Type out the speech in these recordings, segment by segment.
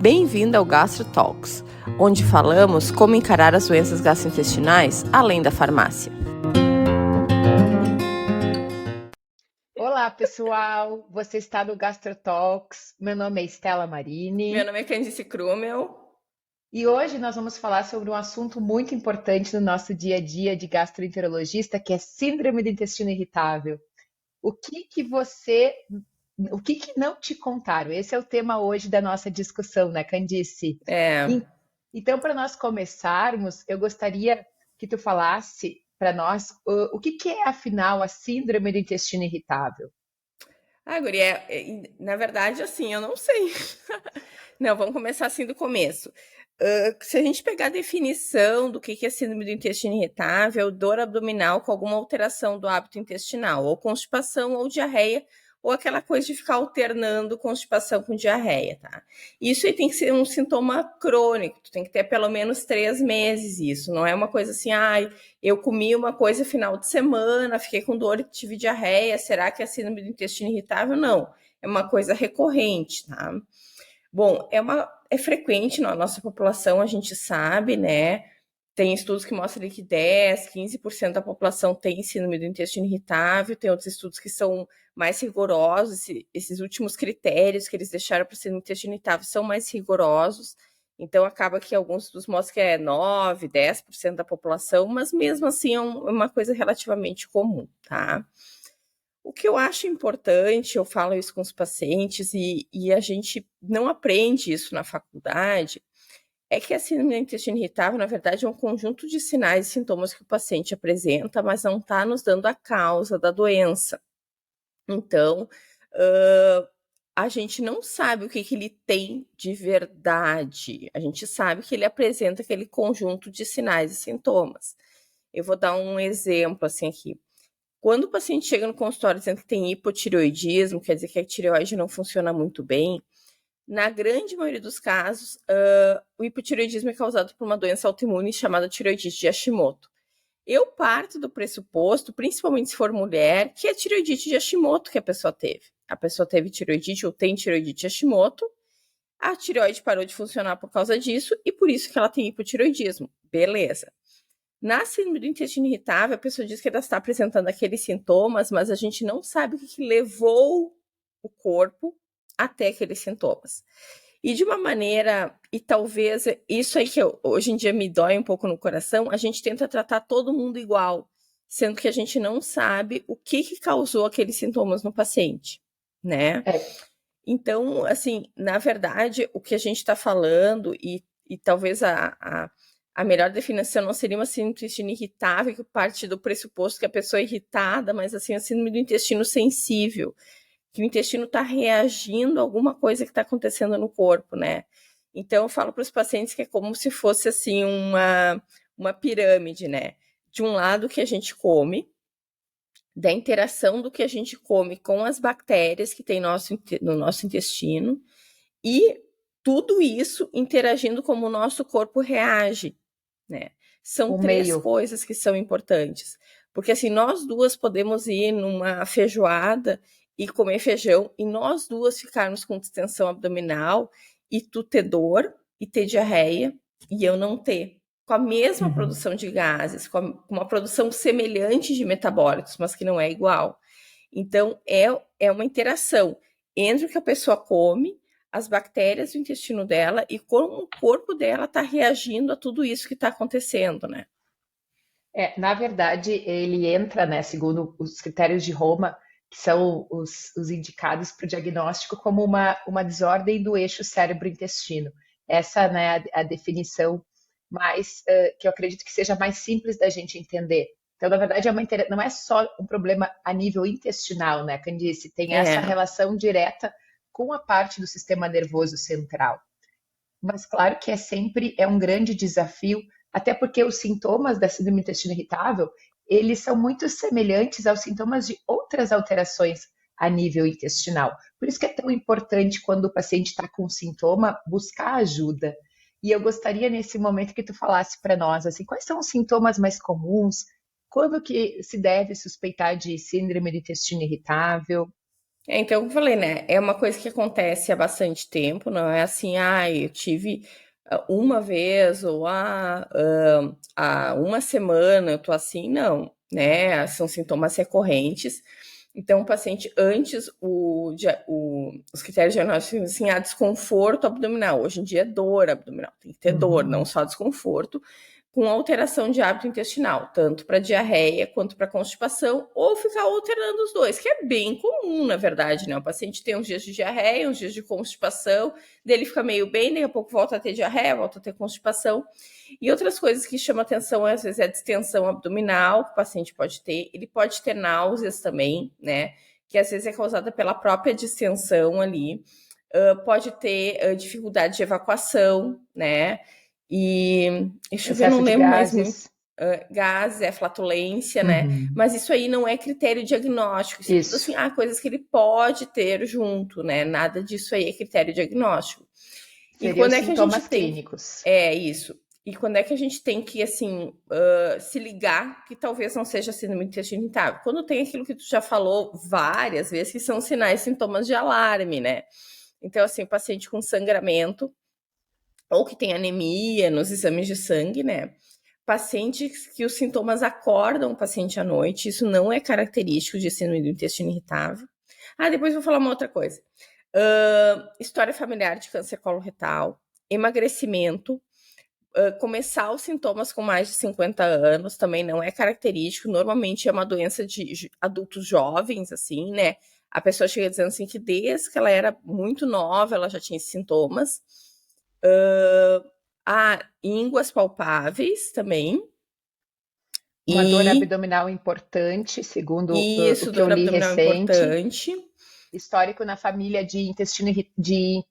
Bem-vindo ao Gastro Talks, onde falamos como encarar as doenças gastrointestinais além da farmácia. Olá, pessoal! Você está no Gastro Talks. Meu nome é Estela Marini. Meu nome é Candice Krumel. E hoje nós vamos falar sobre um assunto muito importante no nosso dia a dia de gastroenterologista, que é síndrome do intestino irritável. O que não te contaram? Esse é o tema hoje da nossa discussão, né, Candice? Então, para nós começarmos, eu gostaria que tu falasse para nós o que é, afinal, a síndrome do intestino irritável. Guria, na verdade, assim, eu não sei. Não, vamos começar assim do começo. Se a gente pegar a definição do que é síndrome do intestino irritável, dor abdominal com alguma alteração do hábito intestinal, ou constipação ou diarreia, ou aquela coisa de ficar alternando constipação com diarreia, tá? Isso aí tem que ser um sintoma crônico, tu tem que ter pelo menos 3 meses isso, não é uma coisa assim, eu comi uma coisa final de semana, fiquei com dor e tive diarreia, será que é síndrome do intestino irritável? Não, é uma coisa recorrente, tá? Bom, é frequente na nossa população, a gente sabe, né? Tem estudos que mostram que 10, 15% da população tem síndrome do intestino irritável, tem outros estudos que são mais rigorosos, esses últimos critérios que eles deixaram para síndrome do intestino irritável são mais rigorosos, então acaba que alguns estudos mostram que é 9, 10% da população, mas mesmo assim é uma coisa relativamente comum, tá? O que eu acho importante, eu falo isso com os pacientes e a gente não aprende isso na faculdade, é que a síndrome do intestino irritável, na verdade, é um conjunto de sinais e sintomas que o paciente apresenta, mas não está nos dando a causa da doença. Então, a gente não sabe o que ele tem de verdade. A gente sabe que ele apresenta aquele conjunto de sinais e sintomas. Eu vou dar um exemplo assim aqui. Quando o paciente chega no consultório dizendo que tem hipotireoidismo, quer dizer que a tireoide não funciona muito bem, na grande maioria dos casos, o hipotireoidismo é causado por uma doença autoimune chamada tireoidite de Hashimoto. Eu parto do pressuposto, principalmente se for mulher, que é tireoidite de Hashimoto que a pessoa teve. A pessoa teve tireoidite ou tem tireoidite de Hashimoto, a tireoide parou de funcionar por causa disso e por isso que ela tem hipotireoidismo. Beleza. Na síndrome do intestino irritável, a pessoa diz que ela está apresentando aqueles sintomas, mas a gente não sabe o que levou o corpo até aqueles sintomas. E de uma maneira, e talvez isso aí que hoje em dia me dói um pouco no coração, a gente tenta tratar todo mundo igual, sendo que a gente não sabe o que causou aqueles sintomas no paciente, né? Então, assim, na verdade, o que a gente está falando, e talvez a melhor definição não seria uma síndrome do intestino irritável, que parte do pressuposto que a pessoa é irritada, mas assim, a síndrome do intestino sensível, que o intestino está reagindo a alguma coisa que está acontecendo no corpo, né? Então, eu falo para os pacientes que é como se fosse, assim, uma pirâmide, né? De um lado que a gente come, da interação do que a gente come com as bactérias que tem no nosso intestino, e tudo isso interagindo como o nosso corpo reage, né? São 3 coisas que são importantes. Porque assim, nós duas podemos ir numa feijoada e comer feijão, e nós duas ficarmos com distensão abdominal, e tu ter dor e ter diarreia, e eu não ter. Com a mesma produção de gases, com uma produção semelhante de metabólitos, mas que não é igual. Então, é uma interação entre o que a pessoa come, as bactérias do intestino dela e como o corpo dela está reagindo a tudo isso que está acontecendo, né? Na verdade, ele entra, né, segundo os critérios de Roma, que são os indicados para o diagnóstico como uma desordem do eixo cérebro-intestino. Essa, né, a definição mais, que eu acredito que seja mais simples da gente entender. Então, na verdade, não é só um problema a nível intestinal, né, Candice? Tem essa relação direta com a parte do sistema nervoso central. Mas claro que é um grande desafio, até porque os sintomas da síndrome do intestino irritável, eles são muito semelhantes aos sintomas de outras alterações a nível intestinal. Por isso que é tão importante quando o paciente está com sintoma, buscar ajuda. E eu gostaria nesse momento que tu falasse para nós, assim, quais são os sintomas mais comuns, quando que se deve suspeitar de síndrome do intestino irritável? Então, como eu falei, né? É uma coisa que acontece há bastante tempo, não é assim, eu tive uma vez ou há uma semana eu tô assim, não, né? São sintomas recorrentes. Então, o paciente, antes, os critérios diagnósticos, assim, desconforto abdominal. Hoje em dia é dor abdominal, tem que ter dor, não Uhum. só desconforto, com alteração de hábito intestinal, tanto para diarreia quanto para constipação, ou ficar alternando os dois, que é bem comum, na verdade, né? O paciente tem uns dias de diarreia, uns dias de constipação, dele fica meio bem, daqui a pouco volta a ter diarreia, volta a ter constipação. E outras coisas que chamam atenção, às vezes, é a distensão abdominal que o paciente pode ter, ele pode ter náuseas também, né? Que às vezes é causada pela própria distensão ali. Pode ter dificuldade de evacuação, né? E deixa eu ver, não Excesso de lembro mais muito. gases. Gases, flatulência, né? Uhum. Mas isso aí não é critério diagnóstico. Isso é tudo Isso. assim, coisas que ele pode ter junto, né? Nada disso aí é critério diagnóstico. E Seriam quando é que a gente sintomas tem clínicos. isso? E quando é que a gente tem que, assim, se ligar que talvez não seja síndrome do intestino irritável? Quando tem aquilo que tu já falou várias vezes, que são sinais e sintomas de alarme, né? Então, assim, o paciente com sangramento, ou que tem anemia nos exames de sangue, né? Pacientes que os sintomas acordam o paciente à noite, isso não é característico de síndrome do intestino irritável. Depois vou falar uma outra coisa. História familiar de câncer coloretal, emagrecimento, começar os sintomas com mais de 50 anos também não é característico. Normalmente é uma doença de adultos jovens, assim, né? A pessoa chega dizendo assim que desde que ela era muito nova, ela já tinha esses sintomas. Há ínguas palpáveis também. Uma dor E abdominal importante, segundo o isso, que eu dor li abdominal recente. importante. Histórico na família de intestino Doença de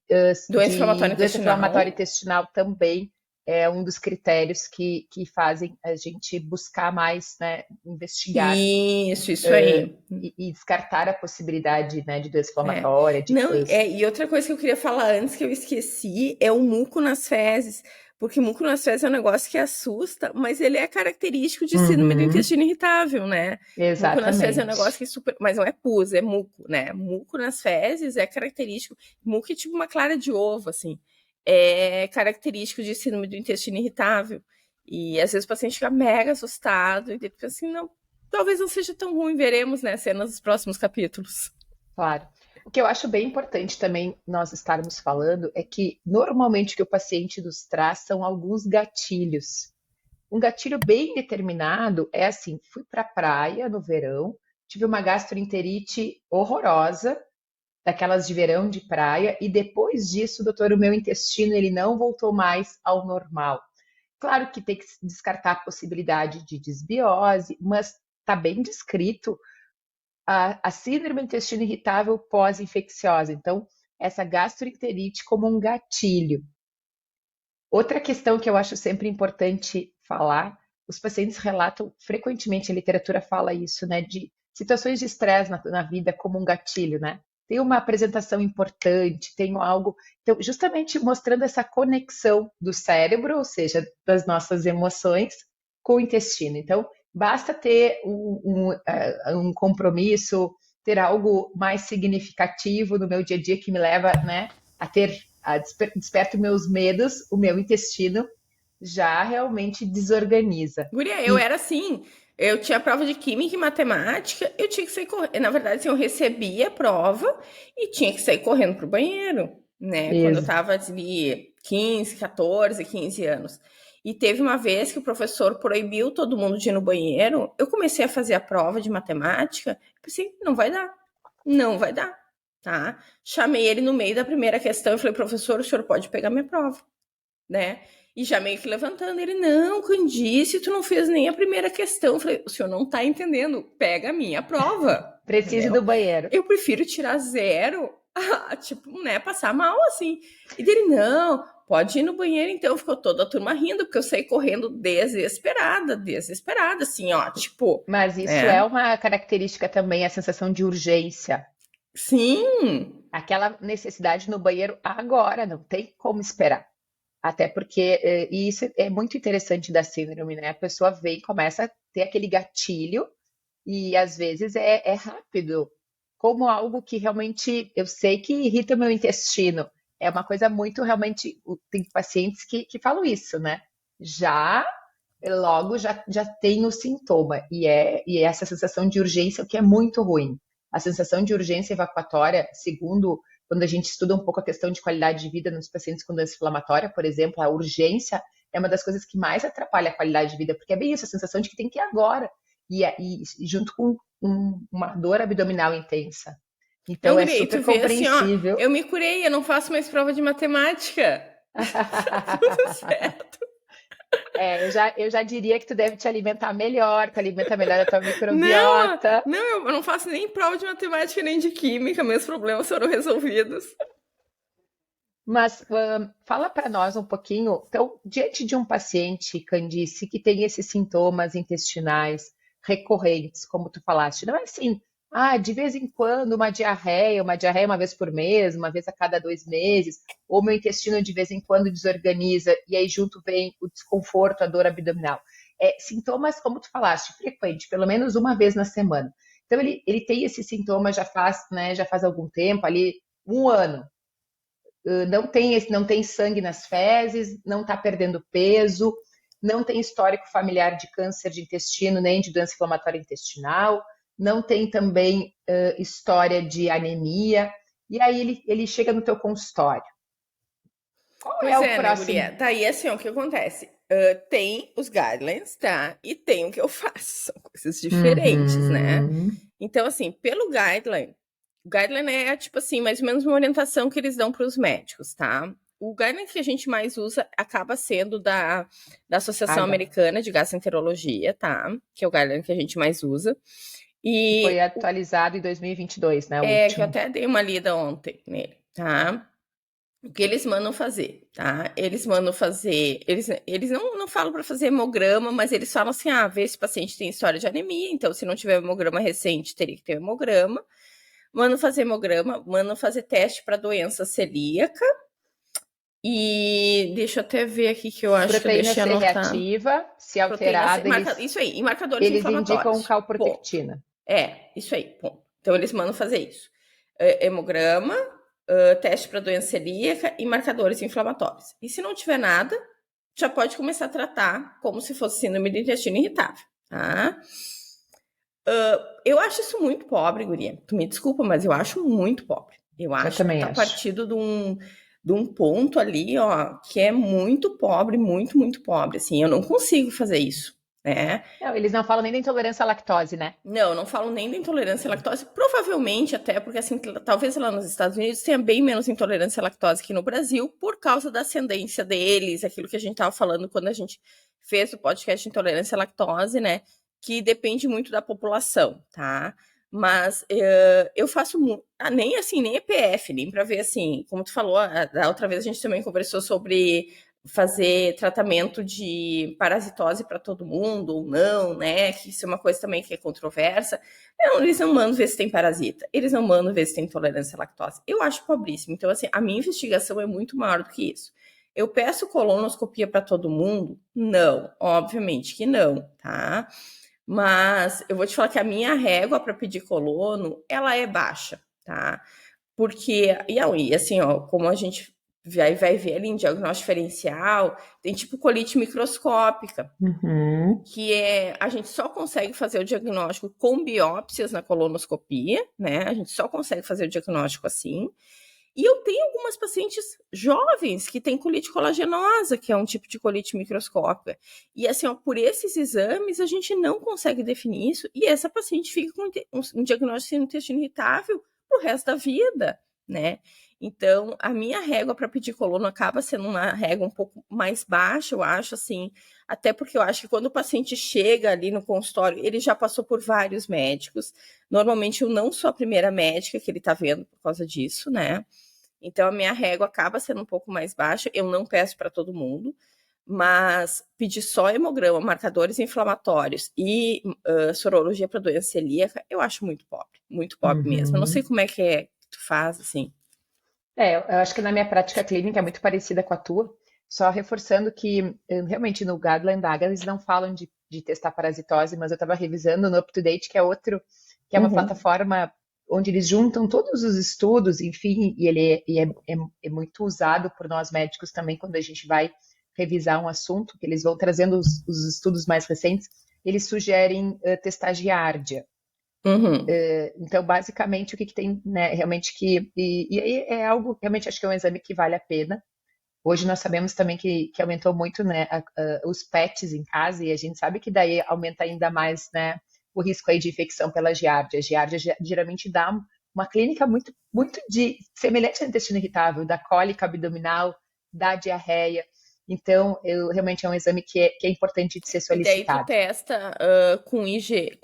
inflamatória doença inflamatória intestinal. intestinal também é um dos critérios que fazem a gente buscar mais, né, investigar Isso aí. e descartar a possibilidade, né, de doença É. inflamatória, de Não, câncer. e outra coisa que eu queria falar antes que eu esqueci é o muco nas fezes. Porque muco nas fezes é um negócio que assusta, mas ele é característico de síndrome do Uhum, intestino irritável, né? Muco nas fezes é um negócio exatamente. que é super. Mas não é pus, é muco, né? Muco nas fezes é característico. Muco é tipo uma clara de ovo, assim. É característico de síndrome do intestino irritável. E às vezes o paciente fica mega assustado e depois assim, não, talvez não seja tão ruim, veremos, né? Cenas dos próximos capítulos. Claro. O que eu acho bem importante também nós estarmos falando é que normalmente o que o paciente nos traz são alguns gatilhos. Um gatilho bem determinado é assim: fui para a praia no verão, tive uma gastroenterite horrorosa, daquelas de verão de praia, e depois disso, doutor, o meu intestino ele não voltou mais ao normal. Claro que tem que descartar a possibilidade de desbiose, mas está bem descrito a síndrome do intestino irritável pós-infecciosa. Então, essa gastroenterite como um gatilho. Outra questão que eu acho sempre importante falar, os pacientes relatam frequentemente, a literatura fala isso, né, de situações de estresse na vida como um gatilho, né? Tem uma apresentação importante, tem algo, então, justamente mostrando essa conexão do cérebro, ou seja, das nossas emoções, com o intestino. Então, basta ter um compromisso, ter algo mais significativo no meu dia a dia que me leva, né, a ter desperto meus medos, o meu intestino já realmente desorganiza. Guria, eu E era assim. Eu tinha prova de química e matemática, eu tinha que sair correndo. Na verdade, assim, eu recebia a prova e tinha que sair correndo pro banheiro, né? Quando eu ex- tava ali 15, 14, 15 anos. E teve uma vez que o professor proibiu todo mundo de ir no banheiro. Eu comecei a fazer a prova de matemática. Pensei, não vai dar. Não vai dar, tá? Chamei ele no meio da primeira questão e falei, professor, o senhor pode pegar minha prova, né? E já meio que levantando, ele, não, Candice, tu não fez nem a primeira questão. Eu falei, o senhor não tá entendendo, pega a minha prova, preciso entendeu? do banheiro. Eu prefiro tirar zero, tipo, né, passar mal, assim. E dele, não, pode ir no banheiro, então. Ficou toda a turma rindo, porque eu saí correndo desesperada, assim, ó, tipo, Mas isso é né? uma característica também, a sensação de urgência. Sim, Aquela necessidade no banheiro agora, não tem como esperar. Até porque, e isso é muito interessante da síndrome, né? A pessoa vem, começa a ter aquele gatilho, e às vezes é rápido. como algo que realmente eu sei que irrita o meu intestino. É uma coisa muito realmente. Tem pacientes que falam isso, né? Já logo já tem o sintoma, e é essa sensação de urgência, o que é muito ruim. A sensação de urgência evacuatória, segundo quando a gente estuda um pouco a questão de qualidade de vida nos pacientes com doença inflamatória, por exemplo, a urgência é uma das coisas que mais atrapalha a qualidade de vida, porque é bem isso, a sensação de que tem que ir agora, e junto com uma dor abdominal intensa. Não, Então é guria, e super tu vê assim, ó, compreensível. eu me curei, eu não faço mais prova de matemática. Tá tudo certo. Eu já diria que tu deve te alimentar melhor, tu alimenta melhor a tua Não, microbiota. não, eu não faço nem prova de matemática nem de química, meus problemas foram resolvidos. Mas fala para nós um pouquinho, então, diante de um paciente, Candice, que tem esses sintomas intestinais recorrentes, como tu falaste, não é assim, de vez em quando uma diarreia uma vez por mês, uma vez a cada 2 meses, ou meu intestino de vez em quando desorganiza, e aí junto vem o desconforto, a dor abdominal. Sintomas, como tu falaste, frequente, pelo menos uma vez na semana. Então, ele tem esse sintoma já faz algum tempo, ali, um ano. Não tem sangue nas fezes, não está perdendo peso, não tem histórico familiar de câncer de intestino nem de doença inflamatória intestinal, não tem também história de anemia, e aí ele chega no teu consultório. Qual é Pois o é, né, guria? próximo? Daí, assim, ó, o que acontece? Tem os guidelines, tá? E tem o que eu faço. São coisas diferentes, né? Uhum. Então, assim, pelo guideline, o guideline é, tipo assim, mais ou menos uma orientação que eles dão para os médicos, tá? O guideline que a gente mais usa acaba sendo da Associação AGA, Americana de Gastroenterologia, tá? Que é o guideline que a gente mais usa. que foi E atualizado em 2022, né, o que eu último. até dei uma lida ontem nele, tá? O que eles mandam fazer, tá? Eles mandam fazer. Eles não falam para fazer hemograma, mas eles falam assim: vê se o paciente tem história de anemia, então se não tiver hemograma recente, teria que ter hemograma. Mandam fazer hemograma, mandam fazer teste para doença celíaca. E deixa eu até ver aqui que eu acho que eu Proteína deixei C anotado. reativa, se Proteína C, alterada, eles, isso aí, e marcadores eles indicam inflamatórios. Ponto. calprotectina. Isso aí, ponto. Então eles mandam fazer isso. Hemograma, teste para doença celíaca e marcadores inflamatórios. E se não tiver nada, já pode começar a tratar como se fosse síndrome do intestino irritável, tá? Eu acho isso muito pobre, guria. Tu me desculpa, mas eu acho muito pobre. Eu Eu acho que também tá acho. partido de um ponto ali, ó, que é muito pobre, muito, muito pobre. Assim, eu não consigo fazer isso, né? Não, eles não falam nem da intolerância à lactose, né? Não, não falo nem da intolerância à lactose. Provavelmente até porque, assim, talvez lá nos Estados Unidos tenha bem menos intolerância à lactose que no Brasil, por causa da ascendência deles, aquilo que a gente estava falando quando a gente fez o podcast de intolerância à lactose, né? Que depende muito da população, tá? Mas eu faço nem assim, nem EPF, nem para ver assim, como tu falou, da outra vez a gente também conversou sobre fazer tratamento de parasitose para todo mundo ou não, né? Que isso é uma coisa também que é controversa. Não, eles não mandam ver se tem parasita, eles não mandam ver se tem intolerância à lactose. Eu acho pobríssimo. Então, assim, a minha investigação é muito maior do que isso. Eu peço colonoscopia para todo mundo? Não, obviamente que não, tá? Mas eu vou te falar que a minha régua para pedir colono, ela é baixa, tá? Porque, e assim, ó, como a gente vai ver ali em diagnóstico diferencial, tem tipo colite microscópica, Uhum. que a gente só consegue fazer o diagnóstico com biópsias na colonoscopia, né? A gente só consegue fazer o diagnóstico assim. E eu tenho algumas pacientes jovens que têm colite colagenosa, que é um tipo de colite microscópica. E assim, ó, por esses exames, a gente não consegue definir isso, e essa paciente fica com um diagnóstico de intestino irritável pro resto da vida, né? Então, a minha régua para pedir colono acaba sendo uma régua um pouco mais baixa, eu acho, assim, até porque eu acho que quando o paciente chega ali no consultório, ele já passou por vários médicos. Normalmente eu não sou a primeira médica que ele tá vendo por causa disso, né? Então a minha régua acaba sendo um pouco mais baixa. Eu não peço para todo mundo, mas pedir só hemograma, marcadores inflamatórios e sorologia para doença celíaca, eu acho muito pobre mesmo. Eu não sei Uhum. como é que tu faz, assim. Eu acho que na minha prática clínica é muito parecida com a tua, só reforçando que realmente no Guideline da AGA eles não falam de testar parasitose, mas eu estava revisando no UpToDate, que é uma Uhum. plataforma onde eles juntam todos os estudos, enfim, e é muito usado por nós médicos também quando a gente vai revisar um assunto, que eles vão trazendo os estudos mais recentes, eles sugerem testar giardia. Uhum. Então, basicamente, o que tem, né, realmente e aí é algo, realmente acho que é um exame que vale a pena. Hoje nós sabemos também que aumentou muito, né, os PETs em casa, e a gente sabe que daí aumenta ainda mais, né, o risco aí de infecção pela giardia. A giardia geralmente dá uma clínica muito semelhante ao intestino irritável, da cólica abdominal, da diarreia. Então, realmente é um exame que é importante de ser E daí tu solicitado. testa com IgG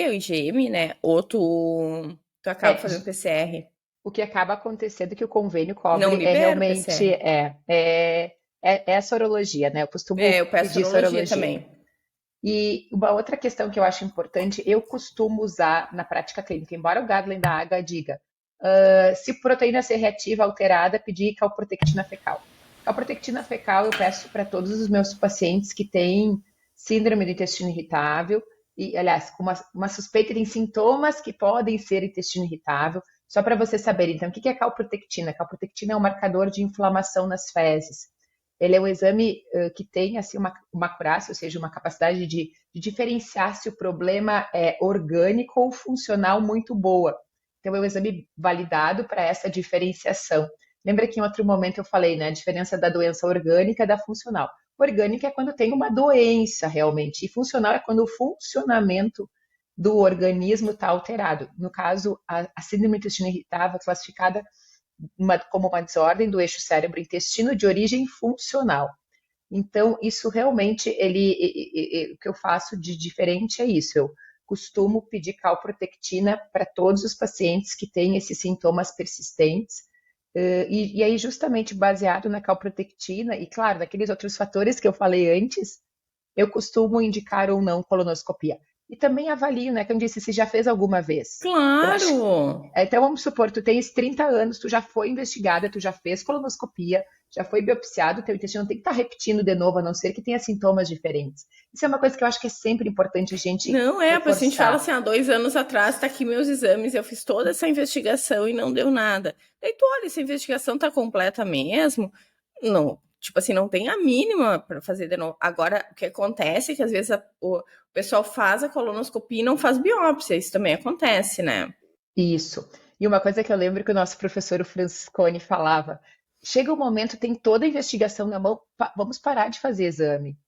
ou IgM, né? Ou tu acaba É, fazendo PCR. o que acaba acontecendo que o convênio Não cobre é libera o realmente PCR. é a sorologia, né? Eu costumo Eu peço pedir sorologia sorologia. também. E uma outra questão que eu acho importante, eu costumo usar na prática clínica, embora o Guideline da AGA diga, se proteína C reativa alterada, pedir calprotectina fecal. Calprotectina fecal eu peço para todos os meus pacientes que têm síndrome do intestino irritável, e, aliás, com uma suspeita de sintomas que podem ser intestino irritável, só para você saber, então, o que é calprotectina? Calprotectina é um marcador de inflamação nas fezes. Ele é um exame que tem assim, uma acurácia, ou seja, uma capacidade de diferenciar se o problema é orgânico ou funcional muito boa. Então, é um exame validado para essa diferenciação. Lembra que em outro momento eu falei, né, a diferença da doença orgânica e da funcional. Orgânica é quando tem uma doença realmente, e funcional é quando o funcionamento do organismo está alterado. No caso, a síndrome do intestino irritável é classificada como uma desordem do eixo cérebro-intestino de origem funcional. Então, isso realmente, o que eu faço de diferente é isso. Eu costumo pedir calprotectina para todos os pacientes que têm esses sintomas persistentes. E aí, justamente baseado na calprotectina, e claro, naqueles outros fatores que eu falei antes, eu costumo indicar ou não colonoscopia. E também avalio, né? Como eu disse, se já fez alguma vez. Eu acho. Claro! Então, vamos supor, tu tens 30 anos, tu já foi investigada, tu já fez colonoscopia, já foi biopsiado, teu intestino não tem que estar repetindo de novo, a não ser que tenha sintomas diferentes. Isso é uma coisa que eu acho que é sempre importante a gente Não é, a paciente fala reforçar. assim, há 2 anos atrás, tá aqui meus exames, eu fiz toda essa investigação e não deu nada. Daí tu olha, essa investigação tá completa mesmo? Não, tipo assim, não tem a mínima para fazer de novo. Agora, o que acontece é que às vezes o pessoal faz a colonoscopia e não faz biópsia, isso também acontece, né? Isso. E uma coisa que eu lembro que o nosso professor o Franciscone falava: chega um momento, tem toda a investigação na mão, vamos parar de fazer exame.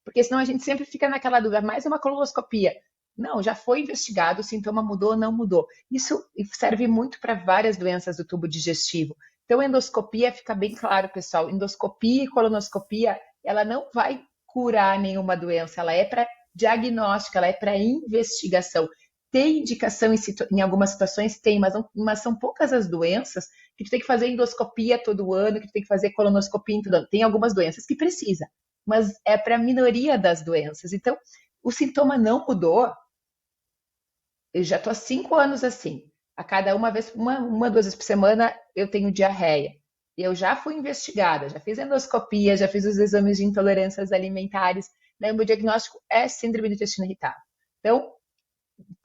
Porque senão a gente sempre fica naquela dúvida, mais uma colonoscopia. Não, já foi investigado, o sintoma mudou ou não mudou. Isso serve muito para várias doenças do tubo digestivo. Então, endoscopia fica bem claro, pessoal. Endoscopia e colonoscopia, ela não vai curar nenhuma doença, ela é para diagnóstico, ela é para investigação. Tem indicação em algumas situações? Tem, mas são poucas as doenças que tu tem que fazer endoscopia todo ano, que tu tem que fazer colonoscopia todo ano. Tem algumas doenças que precisa, mas é para a minoria das doenças. Então, o sintoma não mudou. Eu já estou há 5 anos assim. A cada duas vezes por semana, eu tenho diarreia. Eu já fui investigada, já fiz endoscopia, já fiz os exames de intolerâncias alimentares. Né? O meu diagnóstico é síndrome do intestino irritável. Então,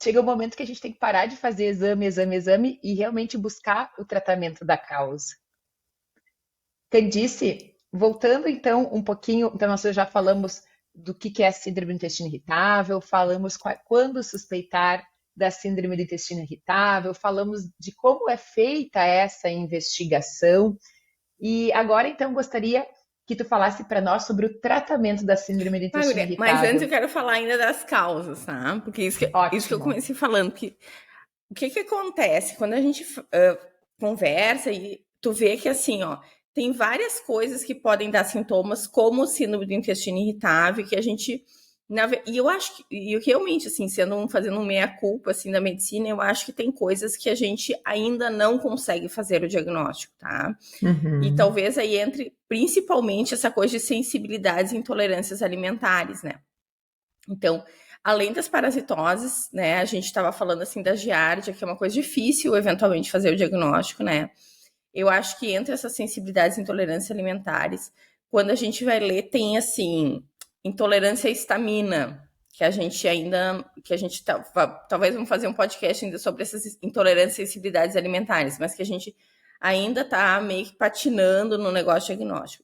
chega um momento que a gente tem que parar de fazer exame, exame, exame e realmente buscar o tratamento da causa. Candice, voltando então um pouquinho, então nós já falamos do que é a síndrome do intestino irritável, falamos quando suspeitar da síndrome do intestino irritável, falamos de como é feita essa investigação e agora então gostaria que tu falasse para nós sobre o tratamento da síndrome do Ah, intestino guria, mas antes irritável. eu quero falar ainda das causas, tá? Porque isso que eu Ótimo. comecei falando, que o que que acontece quando a gente conversa e tu vê que assim, ó, tem várias coisas que podem dar sintomas, como síndrome do intestino irritável, que a gente e eu acho que e eu realmente assim, fazendo um meia-culpa assim da medicina, eu acho que tem coisas que a gente ainda não consegue fazer o diagnóstico, tá? E Uhum. talvez aí entre principalmente essa coisa de sensibilidades e intolerâncias alimentares, né? Então, além das parasitoses, né, a gente estava falando assim da giardia, que é uma coisa difícil eventualmente fazer o diagnóstico, né? Eu acho que entre essas sensibilidades e intolerâncias alimentares, quando a gente vai ler, tem assim, intolerância à histamina, que a gente talvez vamos fazer um podcast ainda sobre essas intolerâncias e sensibilidades alimentares, mas que a gente ainda está meio que patinando no negócio diagnóstico.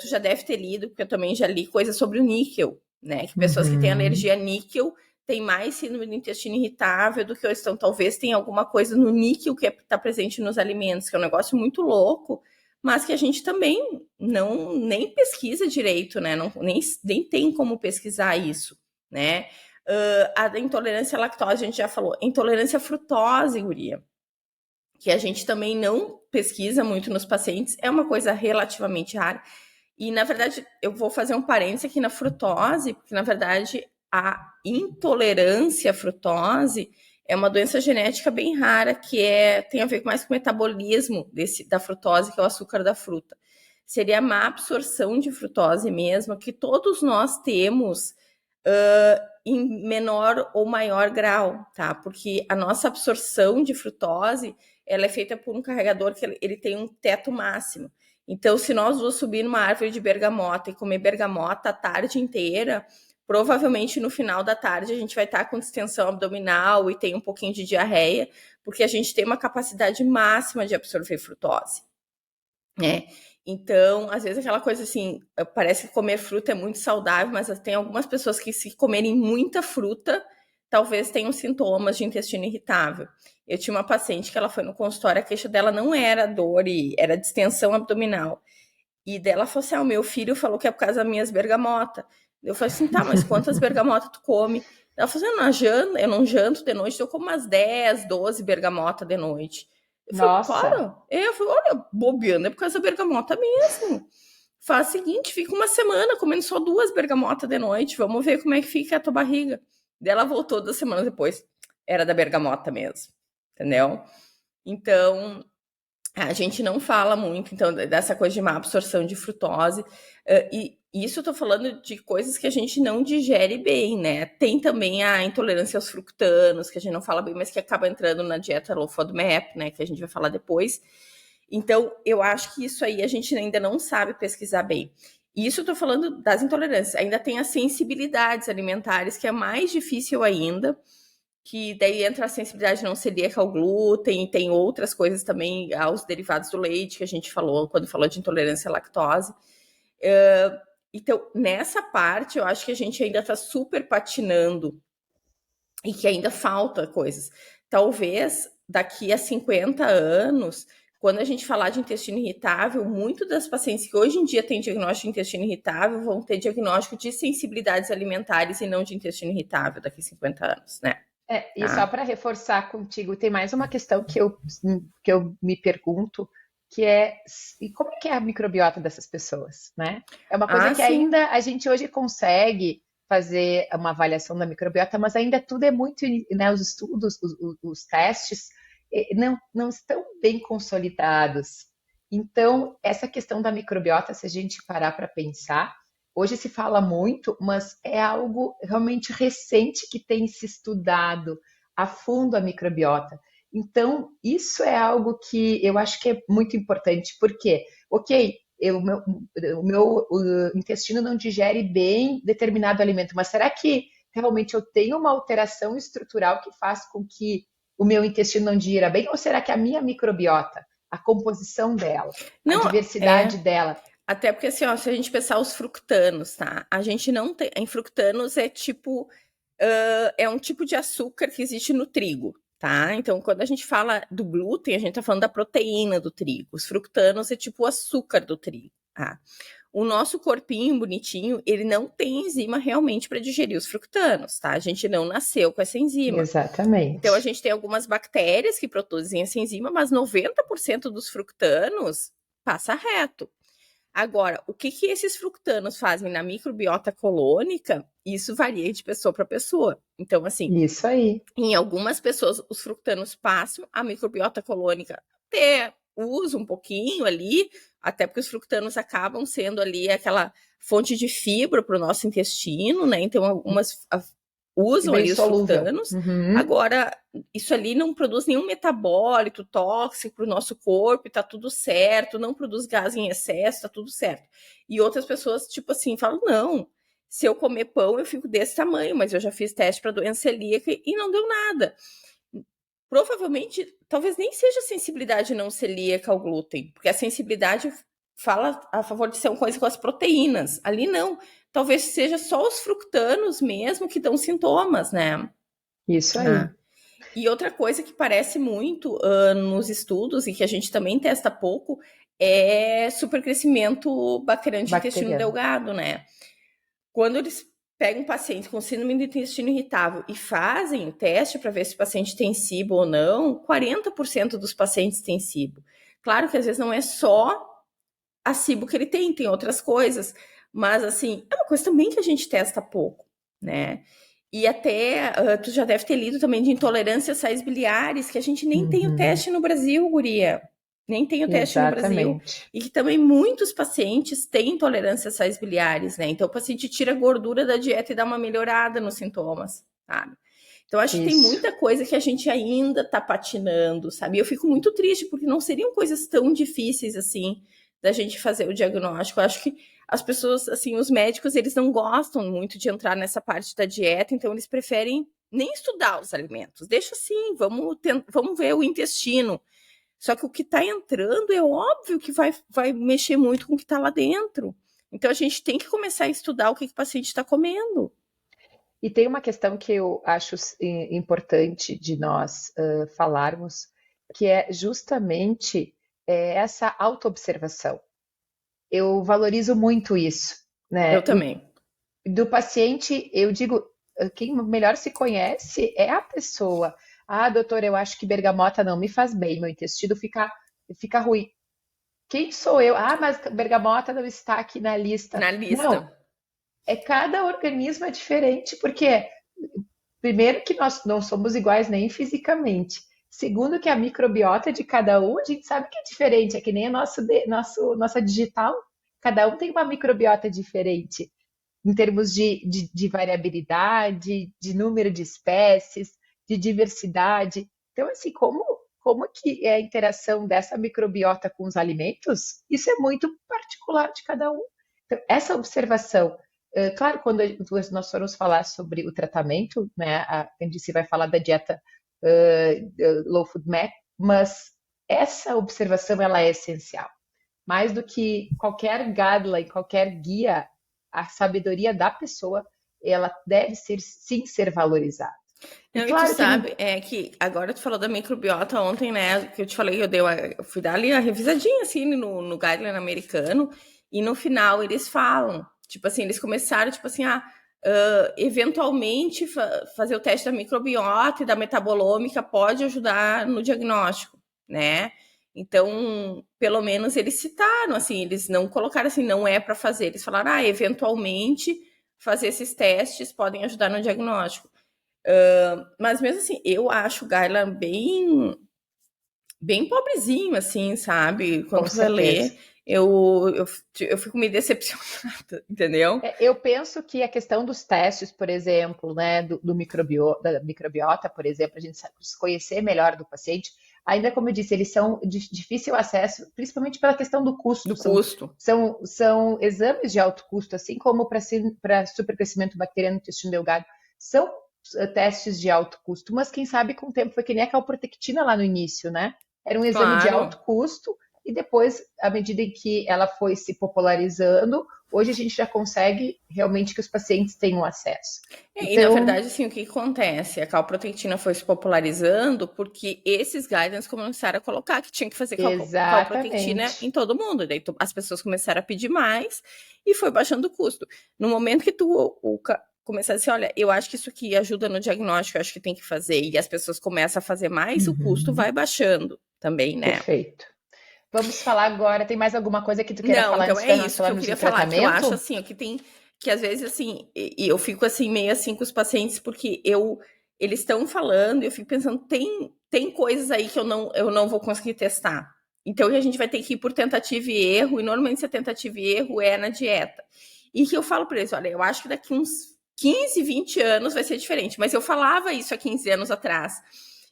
Tu já deve ter lido, porque eu também já li coisas sobre o níquel, né? Que pessoas que têm alergia a níquel têm mais síndrome do intestino irritável do que outros. Então, talvez tenha alguma coisa no níquel que está presente nos alimentos, que é um negócio muito louco, mas que a gente também nem pesquisa direito, né? Nem tem como pesquisar isso, né? A intolerância à lactose, a gente já falou. Intolerância à frutose, guria, que a gente também não pesquisa muito nos pacientes, é uma coisa relativamente rara. E, na verdade, eu vou fazer um parênteses aqui na frutose, porque, na verdade, a intolerância à frutose é uma doença genética bem rara, que tem a ver mais com o metabolismo da frutose, que é o açúcar da fruta. Seria a má absorção de frutose mesmo, que todos nós temos em menor ou maior grau, tá? Porque a nossa absorção de frutose, ela é feita por um carregador que ele tem um teto máximo. Então, se nós duas subir numa árvore de bergamota e comer bergamota a tarde inteira, provavelmente no final da tarde a gente vai estar com distensão abdominal e tem um pouquinho de diarreia, porque a gente tem uma capacidade máxima de absorver frutose, né? Então, às vezes aquela coisa assim, parece que comer fruta é muito saudável, mas tem algumas pessoas que se comerem muita fruta, talvez tenham sintomas de intestino irritável. Eu tinha uma paciente que ela foi no consultório, a queixa dela não era dor, era distensão abdominal. E dela falou assim, o meu filho falou que é por causa das minhas bergamotas. Eu falei assim, tá, mas quantas bergamotas tu come? Ela falou assim, eu não janto de noite, eu como umas 10, 12 bergamotas de noite. Eu falei, para. Eu falei, olha, bobeando, é por causa da bergamota mesmo. Faz o seguinte, fica uma semana comendo só 2 bergamotas de noite, vamos ver como é que fica a tua barriga. Daí ela voltou 2 semanas depois, era da bergamota mesmo, entendeu? Então, a gente não fala muito, então, dessa coisa de má absorção de frutose, e isso eu tô falando de coisas que a gente não digere bem, né? Tem também a intolerância aos fructanos, que a gente não fala bem, mas que acaba entrando na dieta low FODMAP, né? Que a gente vai falar depois. Então, eu acho que isso aí a gente ainda não sabe pesquisar bem. Isso eu tô falando das intolerâncias. Ainda tem as sensibilidades alimentares, que é mais difícil ainda, que daí entra a sensibilidade não celíaca ao glúten, e tem outras coisas também, aos derivados do leite, que a gente falou quando falou de intolerância à lactose. Então, nessa parte, eu acho que a gente ainda está super patinando e que ainda falta coisas. Talvez daqui a 50 anos, quando a gente falar de intestino irritável, muito das pacientes que hoje em dia têm diagnóstico de intestino irritável vão ter diagnóstico de sensibilidades alimentares e não de intestino irritável daqui a 50 anos, né? E só para reforçar contigo, tem mais uma questão que eu me pergunto, que é e como é que é a microbiota dessas pessoas, né? É uma coisa que sim. ainda a gente hoje consegue fazer uma avaliação da microbiota, mas ainda tudo é muito, né? Os estudos, os testes não estão bem consolidados. Então, essa questão da microbiota, se a gente parar para pensar, hoje se fala muito, mas é algo realmente recente que tem se estudado a fundo a microbiota. Então, isso é algo que eu acho que é muito importante, porque, ok, o meu intestino não digere bem determinado alimento, mas será que realmente eu tenho uma alteração estrutural que faz com que o meu intestino não digira bem? Ou será que a minha microbiota, a composição dela, a diversidade dela... Até porque, assim, ó, se a gente pensar os fructanos, tá? A gente não tem... Em fructanos é tipo... é um tipo de açúcar que existe no trigo, tá? Então, quando a gente fala do glúten, a gente tá falando da proteína do trigo. Os fructanos é tipo o açúcar do trigo, tá? O nosso corpinho bonitinho, ele não tem enzima realmente para digerir os fructanos, tá? A gente não nasceu com essa enzima. Exatamente. Então, a gente tem algumas bactérias que produzem essa enzima, mas 90% dos fructanos passa reto. Agora, o que esses fructanos fazem na microbiota colônica, isso varia de pessoa para pessoa. Então, assim, isso aí. Em algumas pessoas, os fructanos passam, a microbiota colônica até usa um pouquinho ali, até porque os fructanos acabam sendo ali aquela fonte de fibra para o nosso intestino, né? Então, algumas usam ali os fructanos. Agora, isso ali não produz nenhum metabólito tóxico para o nosso corpo, e tá tudo certo, não produz gás em excesso, tá tudo certo. E outras pessoas, tipo assim, falam, não, Se eu comer pão, eu fico desse tamanho, mas eu já fiz teste para doença celíaca e não deu nada. Provavelmente, talvez nem seja sensibilidade não celíaca ao glúten, porque a sensibilidade fala a favor de ser uma coisa com as proteínas. Ali não. Talvez seja só os fructanos mesmo que dão sintomas, né? Isso aí. E outra coisa que parece muito nos estudos e que a gente também testa pouco é supercrescimento bacteriano de intestino delgado, né? Quando eles pegam um paciente com síndrome do intestino irritável e fazem o teste para ver se o paciente tem SIBO ou não, 40% dos pacientes têm SIBO. Claro que às vezes não é só a SIBO que ele tem outras coisas, mas assim, é uma coisa também que a gente testa pouco, né? E até, tu já deve ter lido também de intolerância a sais biliares, que a gente nem tem o teste no Brasil, guria. Nem tem o teste no Brasil. E que também muitos pacientes têm intolerância a sais biliares, né? Então o paciente tira a gordura da dieta e dá uma melhorada nos sintomas, sabe? Então acho que tem muita coisa que a gente ainda tá patinando, sabe? E eu fico muito triste, porque não seriam coisas tão difíceis assim da gente fazer o diagnóstico. Eu acho que as pessoas, assim, os médicos, eles não gostam muito de entrar nessa parte da dieta, então eles preferem nem estudar os alimentos. Deixa assim, vamos ver o intestino. Só que o que está entrando é óbvio que vai mexer muito com o que está lá dentro. Então a gente tem que começar a estudar o que o paciente está comendo. E tem uma questão que eu acho importante de nós falarmos, que é justamente essa autoobservação. Eu valorizo muito isso, né? Eu também. Do paciente, eu digo, quem melhor se conhece é a pessoa. Ah, doutor, eu acho que bergamota não me faz bem, meu intestino fica ruim. Quem sou eu? Ah, mas bergamota não está aqui na lista. Na lista. Não, cada organismo é diferente, porque primeiro que nós não somos iguais nem fisicamente. Segundo que a microbiota de cada um, a gente sabe que é diferente, é que nem a nossa digital. Cada um tem uma microbiota diferente em termos de variabilidade, de número de espécies, de diversidade. Então, assim, como que é a interação dessa microbiota com os alimentos? Isso é muito particular de cada um. Então, essa observação, claro, quando nós formos falar sobre o tratamento, né, a Candice vai falar da dieta Low Food Map, mas essa observação ela é essencial. Mais do que qualquer guideline, qualquer guia, a sabedoria da pessoa, ela deve sim ser valorizada. Não, e claro, tu sabe, que agora tu falou da microbiota ontem, né, que eu te falei, eu fui dar ali a revisadinha, assim, no guideline americano, e no final eles falam, tipo assim, eles começaram, tipo assim, eventualmente fazer o teste da microbiota e da metabolômica pode ajudar no diagnóstico, né? Então, pelo menos eles citaram, assim, eles não colocaram assim, não é para fazer, eles falaram, eventualmente fazer esses testes podem ajudar no diagnóstico. Mas mesmo assim, eu acho o Gailan bem pobrezinho, assim, sabe? Quando você lê, eu fico meio decepcionada, entendeu? Eu penso que a questão dos testes, por exemplo, né, da microbiota, por exemplo, a gente conhecer melhor do paciente, ainda como eu disse, eles são de difícil acesso, principalmente pela questão do custo. São exames de alto custo, assim como para supercrescimento bacteriano no intestino delgado, são testes de alto custo, mas quem sabe com o tempo foi que nem a calprotectina lá no início, né? Era um exame de alto custo e depois, à medida em que ela foi se popularizando, hoje a gente já consegue realmente que os pacientes tenham acesso. E na verdade, assim, o que acontece? A calprotectina foi se popularizando porque esses guidelines começaram a colocar que tinha que fazer calprotectina em todo mundo. Daí as pessoas começaram a pedir mais e foi baixando o custo. No momento que começar a dizer, olha, eu acho que isso aqui ajuda no diagnóstico, eu acho que tem que fazer, e as pessoas começam a fazer mais, o custo vai baixando também, né? Perfeito. Vamos falar agora, tem mais alguma coisa que tu queira falar? Não, então é isso que eu queria falar, que eu acho assim, que tem, que às vezes assim, e eu fico assim, meio assim com os pacientes, porque eles estão falando, e eu fico pensando, tem coisas aí que eu não vou conseguir testar. Então a gente vai ter que ir por tentativa e erro, e normalmente a tentativa e erro é na dieta. E que eu falo para eles, olha, eu acho que daqui uns 15, 20 anos vai ser diferente. Mas eu falava isso há 15 anos atrás.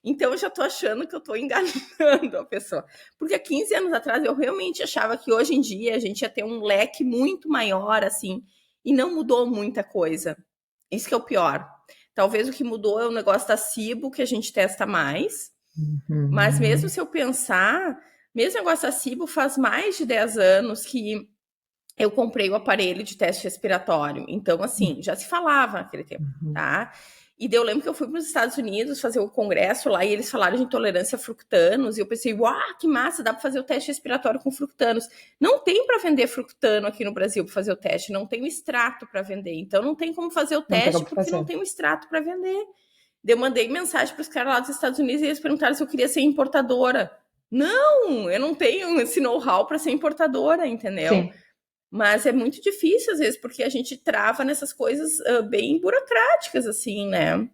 Então eu já tô achando que eu tô enganando a pessoa. Porque há 15 anos atrás eu realmente achava que hoje em dia a gente ia ter um leque muito maior, assim, e não mudou muita coisa. Isso que é o pior. Talvez o que mudou é o negócio da SIBO, que a gente testa mais. Mas mesmo se eu pensar, mesmo o negócio da SIBO faz mais de 10 anos que eu comprei o aparelho de teste respiratório. Então, assim, já se falava naquele tempo, tá? E daí eu lembro que eu fui para os Estados Unidos fazer o congresso lá e eles falaram de intolerância a fructanos. E eu pensei, uau, que massa, dá para fazer o teste respiratório com fructanos. Não tem para vender fructano aqui no Brasil para fazer o teste, não tem o extrato para vender. Então não tem como fazer o teste porque não tem o extrato para vender. Daí eu mandei mensagem para os caras lá dos Estados Unidos e eles perguntaram se eu queria ser importadora. Não, eu não tenho esse know-how para ser importadora, entendeu? Sim. Mas é muito difícil, às vezes, porque a gente trava nessas coisas bem burocráticas, assim, né?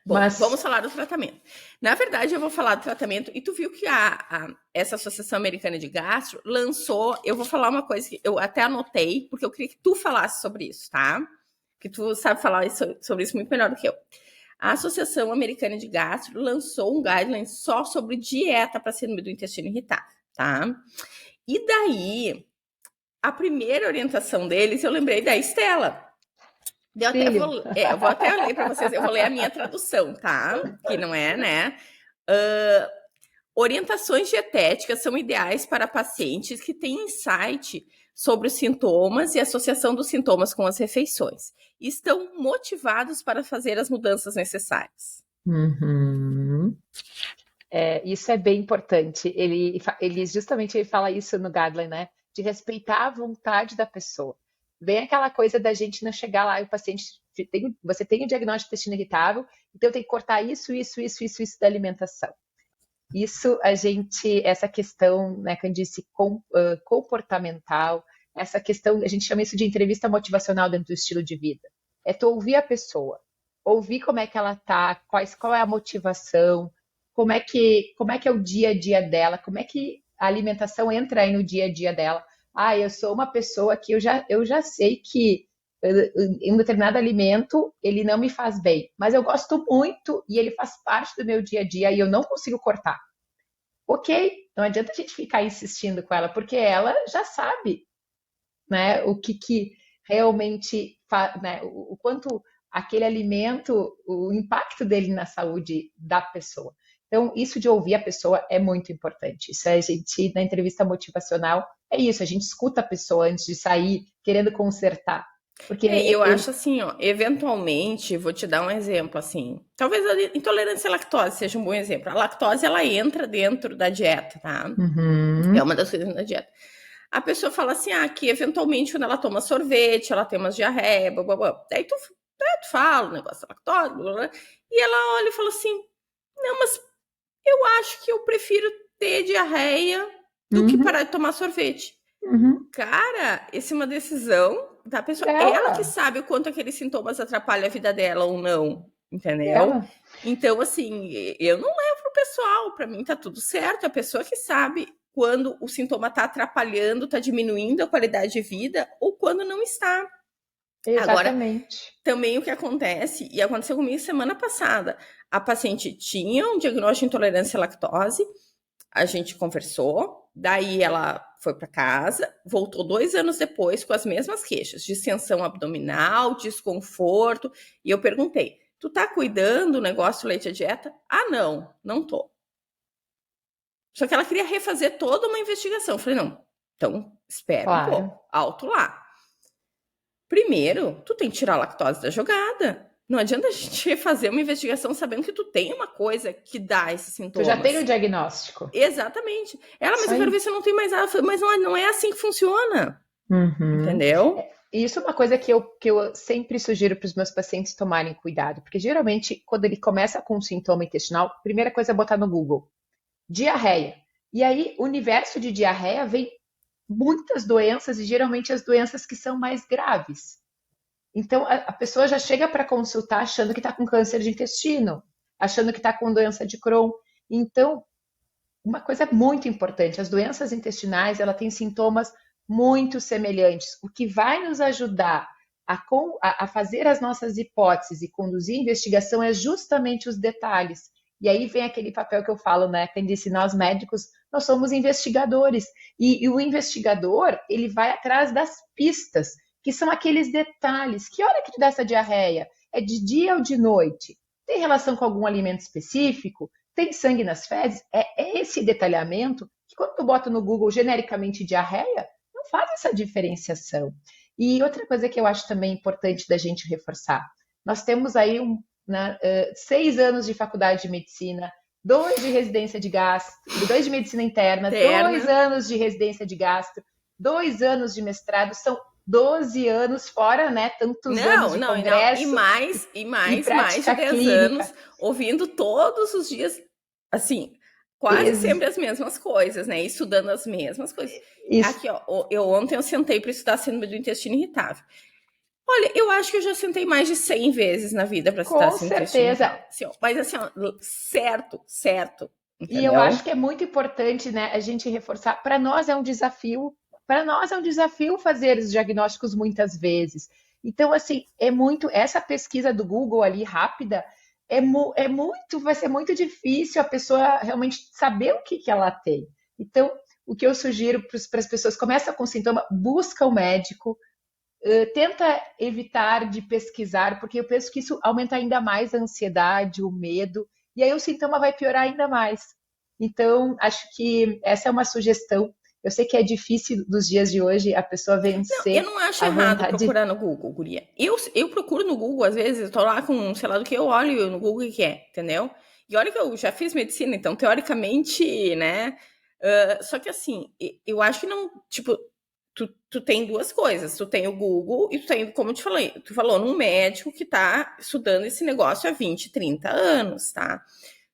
Bom, vamos falar do tratamento. Na verdade, eu vou falar do tratamento, e tu viu que essa Associação Americana de Gastro lançou, eu vou falar uma coisa que eu até anotei, porque eu queria que tu falasse sobre isso, tá? Que tu sabe falar sobre isso muito melhor do que eu. A Associação Americana de Gastro lançou um guideline só sobre dieta para síndrome do intestino irritável, tá? E daí, a primeira orientação deles, eu lembrei da Estela. Eu vou até ler para vocês, eu vou ler a minha tradução, tá? Que não é, né? Orientações dietéticas são ideais para pacientes que têm insight sobre os sintomas e associação dos sintomas com as refeições. E estão motivados para fazer as mudanças necessárias. Isso é bem importante. Ele justamente fala isso no guideline, né? De respeitar a vontade da pessoa. Vem aquela coisa da gente não chegar lá e o paciente você tem o diagnóstico de intestino irritável, então tem que cortar isso da alimentação. Isso essa questão, né, que eu disse, comportamental, essa questão, a gente chama isso de entrevista motivacional dentro do estilo de vida. É tu ouvir a pessoa, ouvir como é que ela tá, qual é a motivação, como é que é o dia a dia dela, como é que a alimentação entra aí no dia a dia dela. Eu sou uma pessoa que eu já sei que um determinado alimento, ele não me faz bem, mas eu gosto muito e ele faz parte do meu dia a dia e eu não consigo cortar. Ok, não adianta a gente ficar insistindo com ela, porque ela já sabe, né, o que realmente faz, né, o quanto aquele alimento, o impacto dele na saúde da pessoa. Então, isso de ouvir a pessoa é muito importante. Isso a gente, na entrevista motivacional, é isso, a gente escuta a pessoa antes de sair querendo consertar. Porque eu acho assim, ó, eventualmente, vou te dar um exemplo, assim, talvez a intolerância à lactose seja um bom exemplo. A lactose, ela entra dentro da dieta, tá? É uma das coisas da dieta. A pessoa fala assim, que eventualmente quando ela toma sorvete, ela tem umas diarreia, blá, blá, blá. Daí tu fala o negócio da lactose, blá, blá, e ela olha e fala assim, não, mas eu acho que eu prefiro ter diarreia do que parar de tomar sorvete. Cara, essa é uma decisão da pessoa. Ela que sabe o quanto aqueles sintomas atrapalham a vida dela ou não, entendeu? Então, assim, eu não levo pro pessoal, para mim tá tudo certo. A pessoa que sabe quando o sintoma tá atrapalhando, tá diminuindo a qualidade de vida ou quando não está. Exatamente. Agora, também o que acontece, e aconteceu comigo semana passada, a paciente tinha um diagnóstico de intolerância à lactose, a gente conversou, daí ela foi para casa, voltou 2 anos depois com as mesmas queixas, distensão abdominal, desconforto, e eu perguntei, tu tá cuidando do negócio leite à dieta? Não tô. Só que ela queria refazer toda uma investigação. Eu falei, não, então espera um pouco, alto lá. Primeiro, tu tem que tirar a lactose da jogada. Não adianta a gente refazer uma investigação sabendo que tu tem uma coisa que dá esses sintomas. Tu já tem o diagnóstico. Exatamente. Mas eu quero ver se eu não tenho mais nada. Mas não é assim que funciona. Entendeu? Isso é uma coisa que eu sempre sugiro para os meus pacientes tomarem cuidado. Porque geralmente, quando ele começa com um sintoma intestinal, a primeira coisa é botar no Google. Diarreia. E aí, o universo de diarreia vem muitas doenças e geralmente as doenças que são mais graves. Então, a pessoa já chega para consultar achando que está com câncer de intestino, achando que está com doença de Crohn. Então, uma coisa muito importante, as doenças intestinais, ela tem sintomas muito semelhantes. O que vai nos ajudar a fazer as nossas hipóteses e conduzir a investigação é justamente os detalhes. E aí vem aquele papel que eu falo, né? Quem disse, nós médicos, nós somos investigadores. E o investigador, ele vai atrás das pistas. que são aqueles detalhes. Que hora que te dá essa diarreia? É de dia ou de noite? Tem relação com algum alimento específico? Tem sangue nas fezes? É esse detalhamento que quando tu bota no Google genericamente diarreia, não faz essa diferenciação. E outra coisa que eu acho também importante da gente reforçar, nós temos aí 6 anos de faculdade de medicina, 2 de residência de gastro, 2 de medicina interna, 2 anos de residência de gastro, 2 anos de mestrado, são 12 anos fora, né? Tantos anos de congresso e mais de prática 10 clínica. anos ouvindo todos os dias, assim, quase sempre as mesmas coisas, né? Estudando as mesmas coisas. Isso. Aqui, ó, ontem eu sentei para estudar síndrome do intestino irritável. Olha, eu acho que eu já sentei mais de 100 vezes na vida para estudar síndrome do intestino irritável. Assim, ó, mas assim, ó, certo. Entendeu? E eu acho que é muito importante, né, a gente reforçar. Para nós é um desafio. Para nós é um desafio fazer os diagnósticos muitas vezes. Então, assim, essa pesquisa do Google ali rápida vai ser muito difícil a pessoa realmente saber o que ela tem. Então, o que eu sugiro para as pessoas, começa com sintoma, busca o médico, tenta evitar de pesquisar, porque eu penso que isso aumenta ainda mais a ansiedade, o medo, e aí o sintoma vai piorar ainda mais. Então, acho que essa é uma sugestão. Eu sei que é difícil dos dias de hoje a pessoa vencer. Eu não acho errado procurar no Google, guria. Eu procuro no Google, às vezes, eu tô lá com, sei lá do que, eu olho no Google o que é, entendeu? E olha que eu já fiz medicina, então, teoricamente, né? Só que assim, eu acho que não, tipo, tu tem duas coisas. Tu tem o Google e tu tem, como eu te falei, tu falou num médico que tá estudando esse negócio há 20, 30 anos, tá?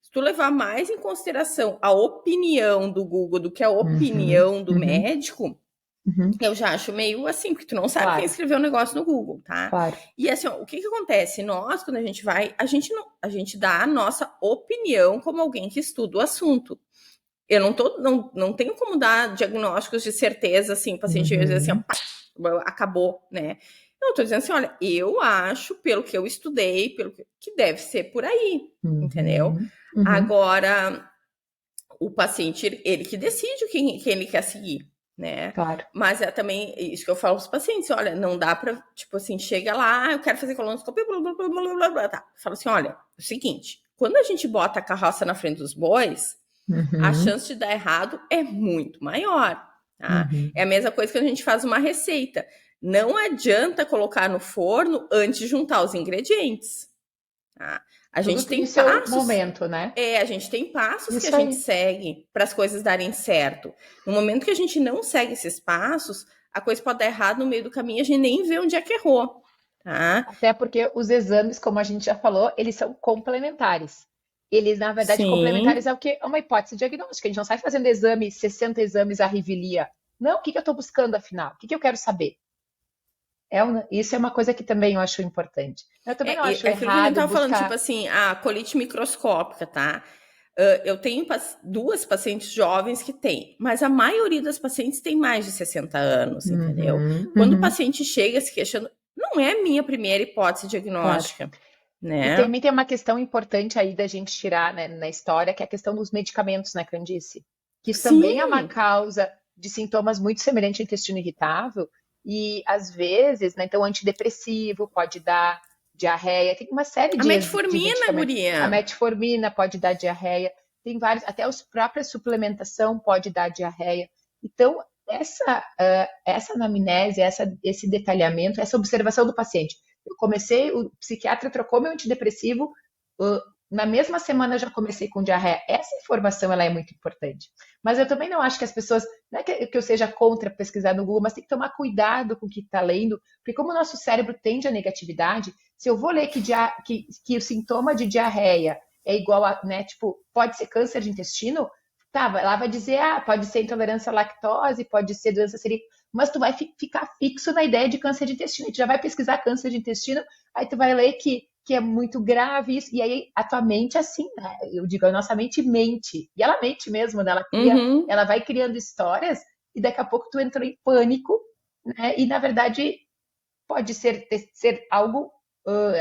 Se tu levar mais em consideração a opinião do Google do que a opinião do médico, eu já acho meio assim, porque tu não sabe quem escreveu o negócio no Google, tá? Claro. E assim, ó, o que acontece? Nós, quando a gente vai, a gente dá a nossa opinião como alguém que estuda o assunto. Eu não tenho como dar diagnósticos de certeza, assim, o paciente vai dizer assim, ó, pá, acabou, né? Eu tô dizendo assim, olha, eu acho, pelo que eu estudei, pelo que deve ser por aí, entendeu? Agora, o paciente, ele que decide quem ele quer seguir, né? Claro. Mas é também isso que eu falo pros pacientes, olha, não dá pra, tipo assim, chega lá, eu quero fazer colonoscopia, blá, blá, blá, blá, blá, blá, tá. Fala assim, olha, é o seguinte, quando a gente bota a carroça na frente dos bois, a chance de dar errado é muito maior, tá? É a mesma coisa que a gente faz uma receita. Não adianta colocar no forno antes de juntar os ingredientes, tá? A Tudo gente tem passos, momento, né? a gente tem passos isso que a gente segue para as coisas darem certo. No momento que a gente não segue esses passos, a coisa pode dar errado no meio do caminho, a gente nem vê onde é que errou, tá? Até porque os exames, como a gente já falou, eles são complementares. Eles, na verdade, complementares ao que? É uma hipótese diagnóstica. A gente não sai fazendo 60 exames à revelia. Não, o que eu estou buscando, afinal? O que eu quero saber? Isso é uma coisa que também eu acho importante. Eu também não acho errado que a gente tava falando, tipo assim, a colite microscópica, tá? Eu tenho 2 pacientes jovens que têm, mas a maioria das pacientes tem mais de 60 anos, entendeu? Quando o paciente chega se queixando, não é a minha primeira hipótese diagnóstica, né? E também tem uma questão importante aí da gente tirar, né, na história, que é a questão dos medicamentos, né, Candice? Que isso também é uma causa de sintomas muito semelhantes ao intestino irritável, e às vezes, né, então antidepressivo pode dar diarreia, tem uma série de metformina, guria. A metformina pode dar diarreia, tem vários, até a própria suplementação pode dar diarreia. Então, essa anamnese, esse detalhamento, essa observação do paciente. O psiquiatra trocou meu antidepressivo, na mesma semana eu já comecei com diarreia. Essa informação ela é muito importante. Mas eu também não acho que as pessoas, não é que eu seja contra pesquisar no Google, mas tem que tomar cuidado com o que está lendo, porque como o nosso cérebro tende à negatividade, se eu vou ler que o sintoma de diarreia é igual a, né, tipo, pode ser câncer de intestino, tá, lá vai dizer, pode ser intolerância à lactose, pode ser doença celíaca, mas tu vai ficar fixo na ideia de câncer de intestino, tu já vai pesquisar câncer de intestino, aí tu vai ler que é muito grave isso, e aí a tua mente assim, né? Eu digo, a nossa mente mente, e ela mente mesmo, né? Ela vai criando histórias, e daqui a pouco tu entra em pânico, né? E na verdade pode ser algo,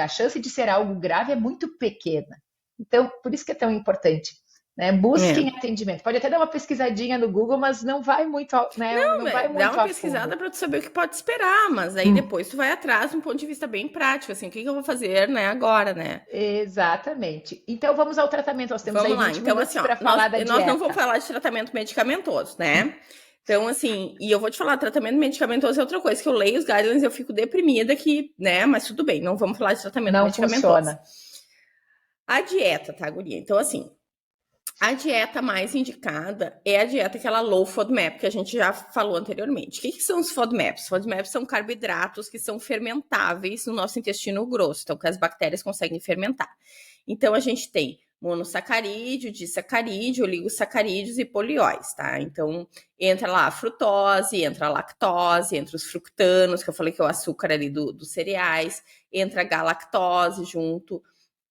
a chance de ser algo grave é muito pequena. Então, por isso que é tão importante. né? Busquem atendimento. Pode até dar uma pesquisadinha no Google, mas não vai muito, né? Não vai Dá muito uma a pesquisada fundo. para tu saber o que pode esperar, mas aí depois tu vai atrás de um ponto de vista bem prático, assim, o que eu vou fazer, né, agora, né? Exatamente. Então vamos ao tratamento. Nós temos aí Vamos lá. 20 Então, minutos assim, ó, para nós, falar da nós não vamos dieta. falar de tratamento medicamentoso, né? Então, assim, e eu vou te falar, tratamento medicamentoso é outra coisa, que eu leio os guidelines e eu fico deprimida que, né, mas tudo bem, não vamos falar de tratamento Não medicamentoso. funciona. A dieta, tá, guria? Então, assim, a dieta mais indicada é a dieta aquela low FODMAP, que a gente já falou anteriormente. O que são os FODMAPs? FODMAPs são carboidratos que são fermentáveis no nosso intestino grosso, então que as bactérias conseguem fermentar. Então a gente tem monossacarídeo, disacarídeo, oligosacarídeos e polióis, tá? Então entra lá a frutose, entra a lactose, entra os fructanos, que eu falei que é o açúcar ali dos cereais, entra a galactose junto,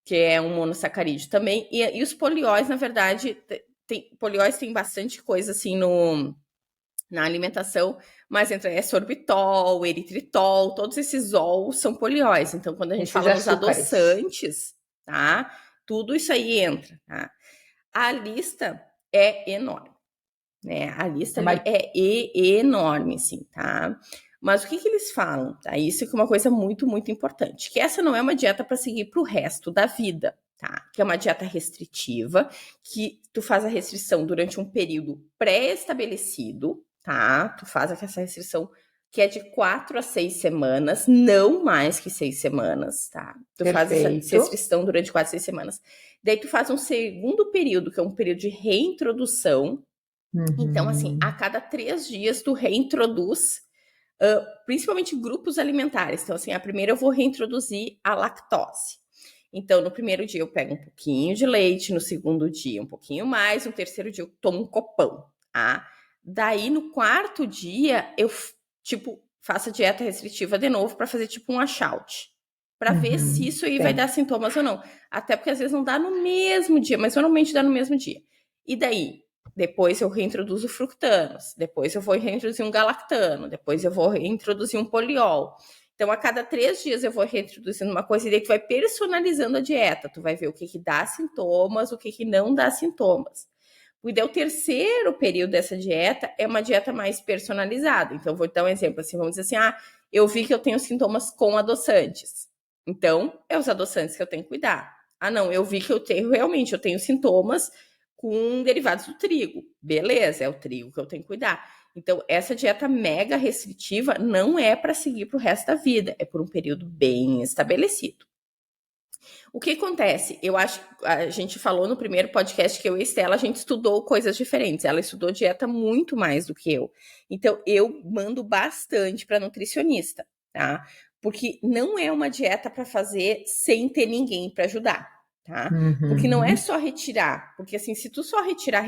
que é um monossacarídeo também, e os polióis, na verdade, polióis tem bastante coisa assim na alimentação, mas entra sorbitol, eritritol, todos esses ol são polióis. Então, quando a gente Esses fala nos açúcares. adoçantes, tá? Tudo isso aí entra, tá? A lista é enorme, né? A lista ali é enorme, sim, tá? Mas o que eles falam? Tá? Isso é uma coisa muito, muito importante. Que essa não é uma dieta para seguir para o resto da vida, tá? Que é uma dieta restritiva, que tu faz a restrição durante um período pré-estabelecido, tá? Tu faz essa restrição que é de 4 a 6 semanas, não mais que 6 semanas, tá? Tu faz essa restrição durante 4 a 6 semanas. Daí tu faz um segundo período, que é um período de reintrodução. Então, assim, a cada 3 dias tu reintroduz, principalmente grupos alimentares. Então, assim, a primeira eu vou reintroduzir a lactose. Então, no primeiro dia eu pego um pouquinho de leite, no segundo dia um pouquinho mais, no terceiro dia eu tomo um copão, tá? Daí, no quarto dia, eu, tipo, faço a dieta restritiva de novo para fazer, tipo, um washout. Para ver se isso aí vai dar sintomas ou não. Até porque às vezes não dá no mesmo dia, mas normalmente dá no mesmo dia. E daí, depois eu reintroduzo fructanos, depois eu vou reintroduzir um galactano, depois eu vou reintroduzir um poliol. Então, a cada 3 dias eu vou reintroduzindo uma coisa e daí tu vai personalizando a dieta. Tu vai ver o que dá sintomas, o que não dá sintomas. E daí o terceiro período dessa dieta é uma dieta mais personalizada. Então, vou dar um exemplo assim, vamos dizer assim, eu vi que eu tenho sintomas com adoçantes. Então, é os adoçantes que eu tenho que cuidar. Não, eu vi que eu tenho sintomas com derivados do trigo. Beleza, é o trigo que eu tenho que cuidar. Então, essa dieta mega restritiva não é para seguir para o resto da vida, é por um período bem estabelecido. O que acontece? Eu acho que a gente falou no primeiro podcast que eu e a Estela, a gente estudou coisas diferentes. Ela estudou dieta muito mais do que eu. Então, eu mando bastante para nutricionista, tá? Porque não é uma dieta para fazer sem ter ninguém para ajudar, tá? Porque não é só retirar. Porque, assim, se tu só retirar,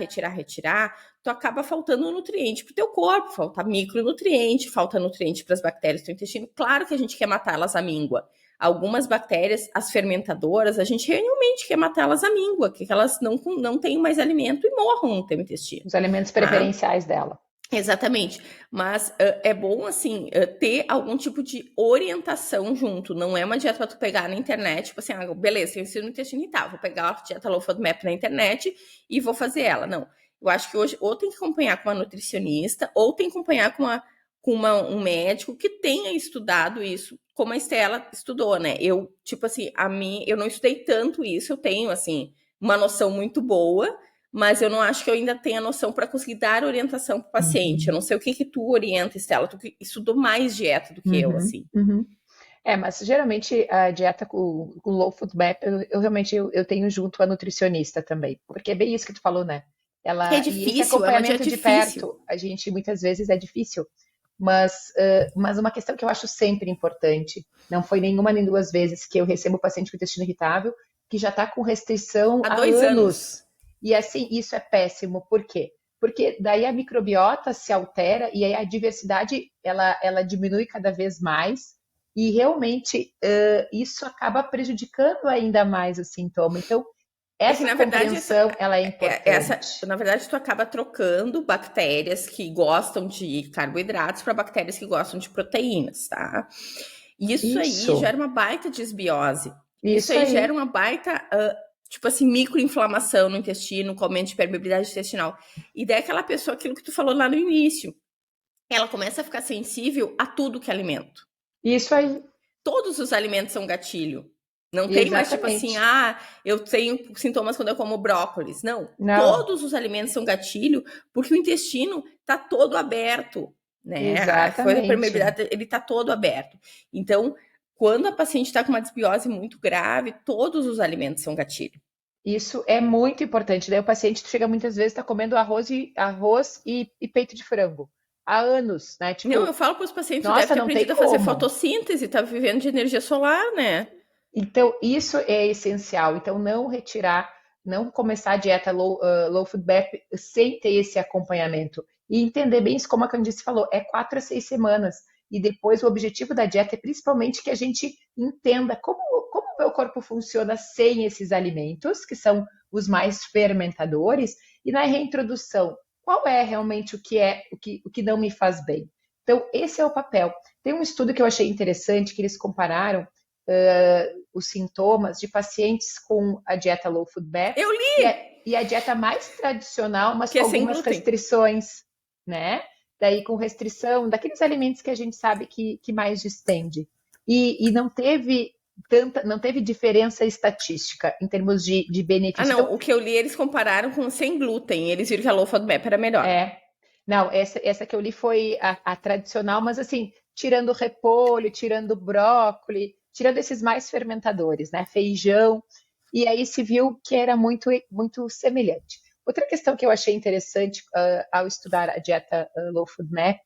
tu acaba faltando nutriente pro teu corpo, falta micronutriente, falta nutriente para as bactérias do teu intestino. Claro que a gente quer matá-las à míngua. Algumas bactérias, as fermentadoras, a gente realmente quer matá-las à míngua, que elas não tenham mais alimento e morram no teu intestino. Os alimentos preferenciais dela. Exatamente, mas é bom, assim, ter algum tipo de orientação junto, não é uma dieta para tu pegar na internet, tipo assim, beleza, eu ensino no intestino irritável, vou pegar a dieta Low FODMAP na internet e vou fazer ela, não. Eu acho que hoje ou tem que acompanhar com uma nutricionista, ou tem que acompanhar com um médico que tenha estudado isso, como a Estela estudou, né? Eu, tipo assim, eu não estudei tanto isso, eu tenho, assim, uma noção muito boa, mas eu não acho que eu ainda tenha noção para conseguir dar orientação para o paciente. Eu não sei o que tu orienta, Estela, tu que estudou mais dieta do que eu, assim. Mas geralmente a dieta com low FODMAP, eu realmente eu tenho junto a nutricionista também, porque é bem isso que tu falou, né? É difícil, e esse acompanhamento de difícil. perto, a gente muitas vezes é difícil, mas uma questão que eu acho sempre importante, não foi nenhuma nem duas vezes que eu recebo paciente com intestino irritável que já está com restrição há 2 anos. E assim, isso é péssimo, por quê? Porque daí a microbiota se altera e aí a diversidade ela diminui cada vez mais e realmente isso acaba prejudicando ainda mais o sintoma. Então, essa compreensão ela é importante. Na verdade, tu acaba trocando bactérias que gostam de carboidratos para bactérias que gostam de proteínas, tá? Isso aí gera uma baita desbiose. Isso aí gera uma baita tipo assim, microinflamação no intestino, com aumento de permeabilidade intestinal. E daí aquela pessoa, aquilo que tu falou lá no início, ela começa a ficar sensível a tudo que é alimento. Isso aí, Todos os alimentos são gatilho. Não tem mais tipo assim, exatamente. eu tenho sintomas quando eu como brócolis. Não, Não, todos os alimentos são gatilho porque o intestino tá todo aberto, né? A coisa da exatamente. permeabilidade, ele tá todo aberto. Então, quando a paciente está com uma desbiose muito grave, todos os alimentos são gatilho. Isso é muito importante. Daí o paciente chega muitas vezes, está comendo arroz e peito de frango há anos, né? Não, Tipo, eu falo para os pacientes, tu deve nossa, ter não tem aprendido a fazer como. fotossíntese, tá vivendo de energia solar, né? Então, isso é essencial. Então, não retirar, não começar a dieta low food map sem ter esse acompanhamento. E entender bem isso, como a Candice falou, é 4 a 6 semanas. E depois o objetivo da dieta é principalmente que a gente entenda como o meu corpo funciona sem esses alimentos, que são os mais fermentadores, e na reintrodução, qual é realmente o que não me faz bem. Então, esse é o papel. Tem um estudo que eu achei interessante, que eles compararam os sintomas de pacientes com a dieta low food MAP Eu e a, li e a dieta mais tradicional, mas que com é sem algumas glúten. restrições, né? Daí com restrição daqueles alimentos que a gente sabe que mais distende. E não teve diferença estatística em termos de Ah, benefício. Então, não, o que eu li eles compararam com sem glúten. Eles viram que a low FODMAP era melhor. é. Não, essa que eu li foi a tradicional, mas assim, tirando o repolho, tirando o brócolis, tirando esses mais fermentadores, né? Feijão. E aí se viu que era muito, muito semelhante. Outra questão que eu achei interessante ao estudar a dieta Low Food Map,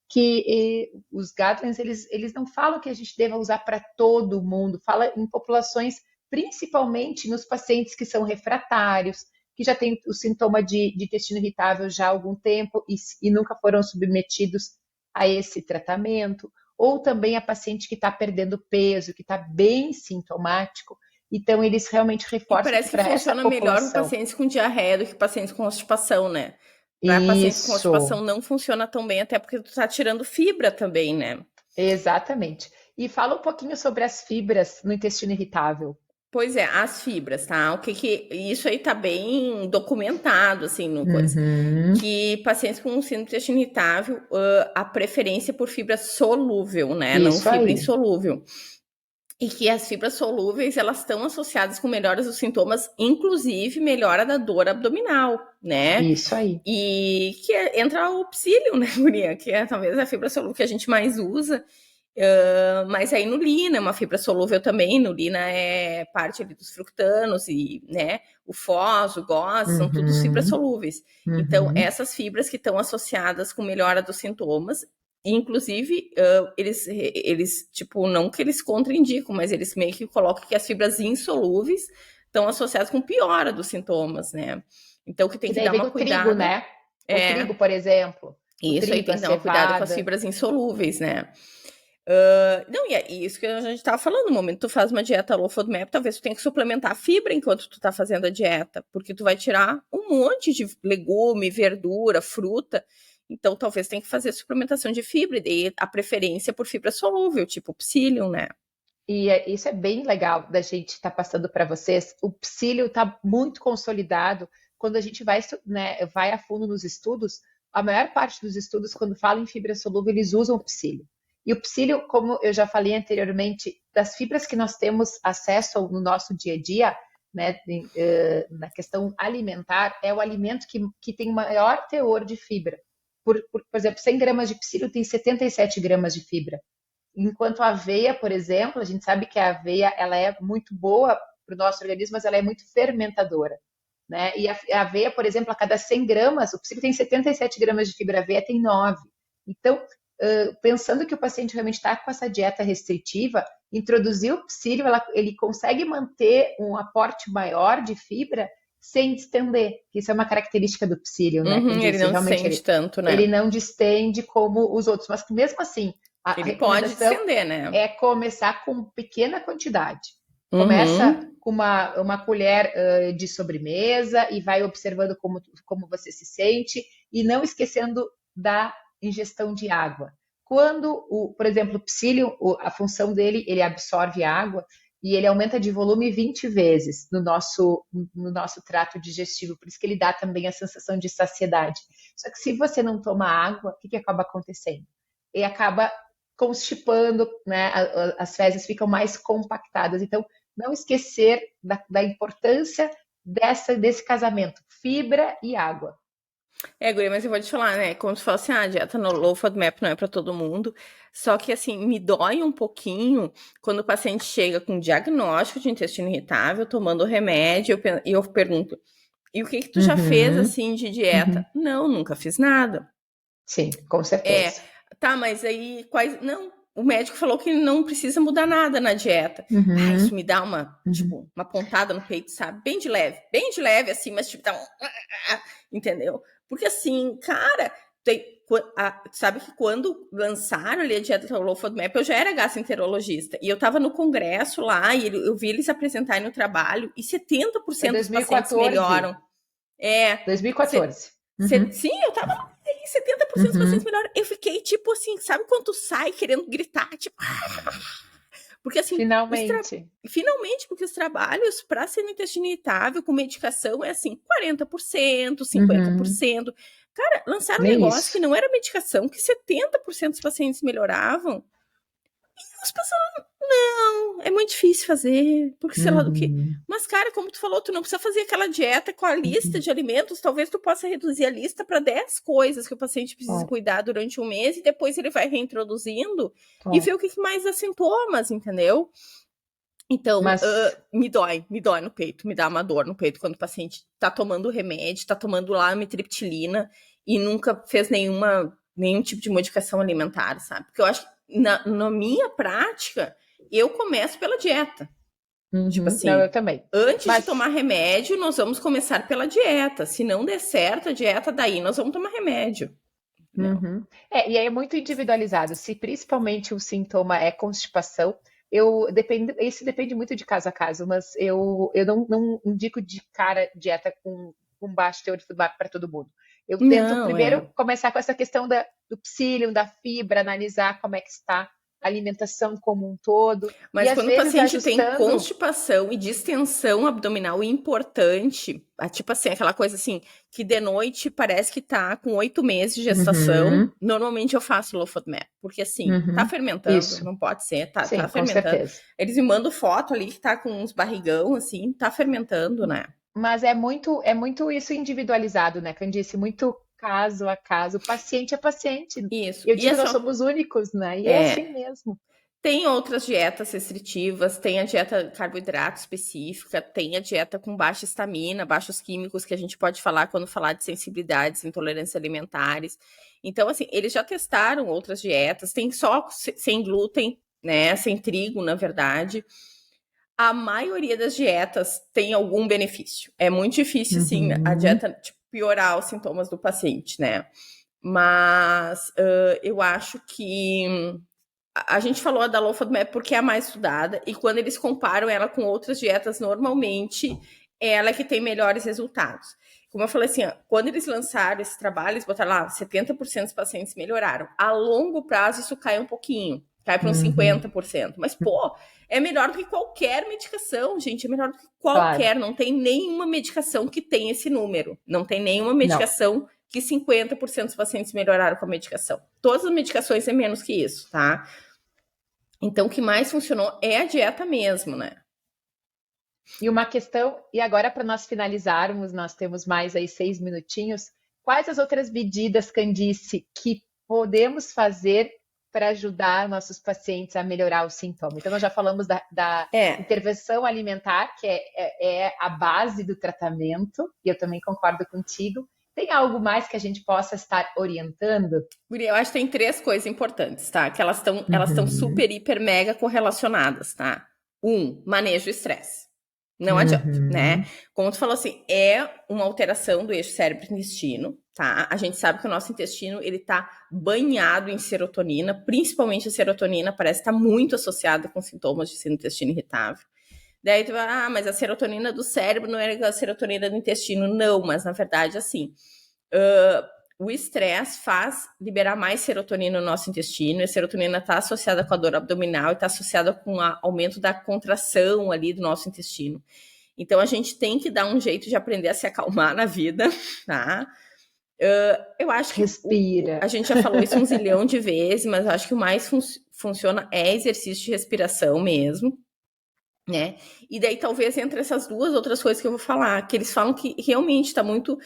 que os guidelines, eles não falam que a gente deva usar para todo mundo, fala em populações, principalmente nos pacientes que são refratários, que já têm o sintoma de intestino irritável já há algum tempo e nunca foram submetidos a esse tratamento, ou também a paciente que está perdendo peso, que está bem sintomático. Então, eles realmente E reforçam que parece que para essa funciona melhor para população. pacientes com diarreia do que pacientes com constipação, né? Para pacientes com Isso, constipação não funciona tão bem, até porque tu tá tirando fibra também, né? exatamente. E fala um pouquinho sobre as fibras no intestino irritável. Pois é, as fibras, tá? O que que isso aí tá bem documentado assim no coisa. Uhum. Que pacientes com síndrome do intestino irritável, a preferência por fibra solúvel, né? Não Isso fibra aí, insolúvel. E que as fibras solúveis, elas estão associadas com melhoras dos sintomas, inclusive melhora da dor abdominal, né? isso aí. E que entra o psyllium, né, guria? Que é talvez a fibra solúvel que a gente mais usa. Mas a inulina é uma fibra solúvel também. Inulina é parte ali dos fructanos e, né, o FOS, o GOS, são todos fibras Uhum, solúveis. Então, uhum. essas fibras que estão associadas com melhora dos sintomas, inclusive, eles, tipo, não que eles contraindicam, mas eles meio que colocam que as fibras insolúveis estão associadas com piora dos sintomas, né? Então, que tem Que que daí dar vem uma o trigo, cuidada né? O é trigo, por exemplo. O isso aí, trigo, tem a que dar uma cuidada com as cevada. fibras insolúveis, né? Não, e é isso que a gente tava falando. No momento que tu faz uma dieta low FODMAP, talvez tu tenha que suplementar a fibra enquanto tu tá fazendo a dieta, porque tu vai tirar um monte de legume, verdura, fruta. Então, talvez tenha que fazer suplementação de fibra, e daí a preferência por fibra solúvel, tipo psyllium, né? E isso é bem legal da gente estar passando para vocês. O psyllium está muito consolidado. Quando a gente vai, né, vai a fundo nos estudos, a maior parte dos estudos, quando falam em fibra solúvel, eles usam o psyllium. E o psyllium, como eu já falei anteriormente, das fibras que nós temos acesso no nosso dia a dia, né, na questão alimentar, é o alimento que tem o maior teor de fibra. Por exemplo, 100 gramas de psyllium tem 77 gramas de fibra. Enquanto a aveia, por exemplo, a gente sabe que a aveia ela é muito boa para o nosso organismo, mas ela é muito fermentadora. Né? E a aveia, por exemplo, a cada 100 gramas, o psico tem 77 gramas de fibra, a aveia tem 9. Então, pensando que o paciente realmente está com essa dieta restritiva, introduzir o psyllium, ele consegue manter um aporte maior de fibra sem distender. Isso é uma característica do psyllium, né? Quem Ele disse, não realmente sente tanto, ele né? não distende como os outros, mas mesmo assim, a Ele pode recomendação descender, né? é começar com pequena quantidade. Começa Uhum. com uma colher de sobremesa e vai observando como você se sente e não esquecendo da ingestão de água. Quando, por exemplo, o psyllium, a função dele, ele absorve água e ele aumenta de volume 20 vezes no nosso trato digestivo, por isso que ele dá também a sensação de saciedade. Só que se você não toma água, o que que acaba acontecendo? Ele acaba constipando, né? As fezes ficam mais compactadas. Então, não esquecer da importância desse casamento, fibra e água. Guria, mas eu vou te falar, né? Como tu fala assim, a dieta no low FODMAP não é pra todo mundo. Só que, assim, me dói um pouquinho quando o paciente chega com diagnóstico de intestino irritável, tomando remédio, e eu pergunto, e o que que tu já fez, Uhum, assim, de dieta? uhum. Não, nunca fiz nada. Sim, com É, certeza. tá, mas aí quais. Não, o médico falou que não precisa mudar nada na dieta. Ah, isso Uhum, me dá uma, uhum. tipo, uma pontada no peito, sabe? Bem de leve, assim, mas tipo, dá um. Entendeu? Porque assim, cara, sabe que quando lançaram ali a dieta low FODMAP, eu já era gastroenterologista. E eu tava no congresso lá, e eu vi eles apresentarem no trabalho, e Foi 70% dos pacientes 2014. melhoram. É. 2014. Uhum, Sim, eu tava lá, e 70% dos pacientes uhum. melhoram. Eu fiquei tipo assim, sabe quando tu sai querendo gritar? Tipo, porque assim, Finalmente. finalmente, porque os trabalhos para ser no intestino irritável com medicação é assim, 40%, Uhum. 50%. Cara, lançaram um Nem negócio que isso. não era medicação, que 70% dos pacientes melhoravam. As pessoas não, é muito difícil fazer, porque sei lá do que. Uhum, Mas, cara, como tu falou, tu não precisa fazer aquela dieta com a lista uhum. de alimentos, talvez tu possa reduzir a lista para 10 coisas que o paciente precisa Claro, cuidar durante um mês e depois ele vai reintroduzindo e ver claro. o que mais dá sintomas, entendeu? Então, Mas, me dói no peito, me dá uma dor no peito quando o paciente tá tomando remédio, tá tomando lá amitriptilina e nunca fez nenhum tipo de modificação alimentar, sabe? Porque eu acho que na minha prática, eu começo pela dieta. Tipo uhum. Não, assim, eu também. antes de Mas tomar remédio, nós vamos começar pela dieta. Se não der certo a dieta, daí nós vamos tomar remédio. Entendeu? uhum. E aí é muito individualizado. Se principalmente o sintoma é constipação, isso depende muito de caso a caso, mas eu não indico de cara dieta com baixo teor de fibra para todo mundo. Eu tento Não, primeiro é. começar com essa questão do psyllium, da fibra, analisar como é que está a alimentação como um todo, e Mas às quando o vezes paciente tem ajustando. constipação e distensão abdominal importante, tipo assim, aquela coisa assim, que de noite parece que tá com 8 meses de gestação, Uhum, normalmente eu faço low FODMAP, porque assim, tá uhum. fermentando, Isso, não pode ser, tá sim, com fermentando. certeza. Eles me mandam foto ali que tá com uns barrigão, assim, tá fermentando, né? Mas é muito isso individualizado, né, Candice? Muito caso a caso, paciente a paciente. Isso. Eu E digo, assim, nós ó, somos únicos, né? E é assim é, mesmo. tem outras dietas restritivas, tem a dieta carboidrato específica, tem a dieta com baixa estamina, baixos químicos, que a gente pode falar quando falar de sensibilidades, intolerâncias alimentares. Então, assim, eles já testaram outras dietas, tem só sem glúten, né? Sem trigo, na verdade. A maioria das dietas tem algum benefício. É muito difícil, assim, a Uhum, dieta tipo, piorar os sintomas do paciente, né? Mas eu acho que a gente falou da low FODMAP porque é a mais estudada e quando eles comparam ela com outras dietas, normalmente é ela que tem melhores resultados. Como eu falei assim, ó, quando eles lançaram esse trabalho, eles botaram lá 70% dos pacientes melhoraram. A longo prazo isso cai um pouquinho, cai para uns uhum. 50%. Mas, pô, é melhor do que qualquer medicação, gente, é melhor do que Claro, qualquer. Não tem nenhuma medicação que tenha esse número. Não tem nenhuma não. medicação que 50% dos pacientes melhoraram com a medicação. Todas as medicações é menos que isso, tá? Então, o que mais funcionou é a dieta mesmo, né? E uma questão, e agora para nós finalizarmos, nós temos mais aí 6 minutinhos. Quais as outras medidas, Candice, que podemos fazer para ajudar nossos pacientes a melhorar o sintoma? Então, nós já falamos da É, intervenção alimentar, que é a base do tratamento, e eu também concordo contigo. Tem algo mais que a gente possa estar orientando? Guria, eu acho que tem três coisas importantes, tá? Que elas estão Uhum, super, hiper, mega correlacionadas, tá? Manejo do estresse. Não adianta, né? uhum, Como tu falou assim, é uma alteração do eixo cérebro-intestino, tá? A gente sabe que o nosso intestino, ele tá banhado em serotonina, principalmente a serotonina parece estar muito associada com sintomas de intestino irritável. Daí tu vai, mas a serotonina do cérebro não é igual a serotonina do intestino. Não, mas na verdade, assim, o estresse faz liberar mais serotonina no nosso intestino, e a serotonina está associada com a dor abdominal e está associada com o aumento da contração ali do nosso intestino. Então, a gente tem que dar um jeito de aprender a se acalmar na vida, tá? Eu acho que Respira. A gente já falou isso um zilhão de vezes, mas eu acho que o mais funciona é exercício de respiração mesmo, né? E daí talvez entre essas duas outras coisas que eu vou falar, que eles falam que realmente está muito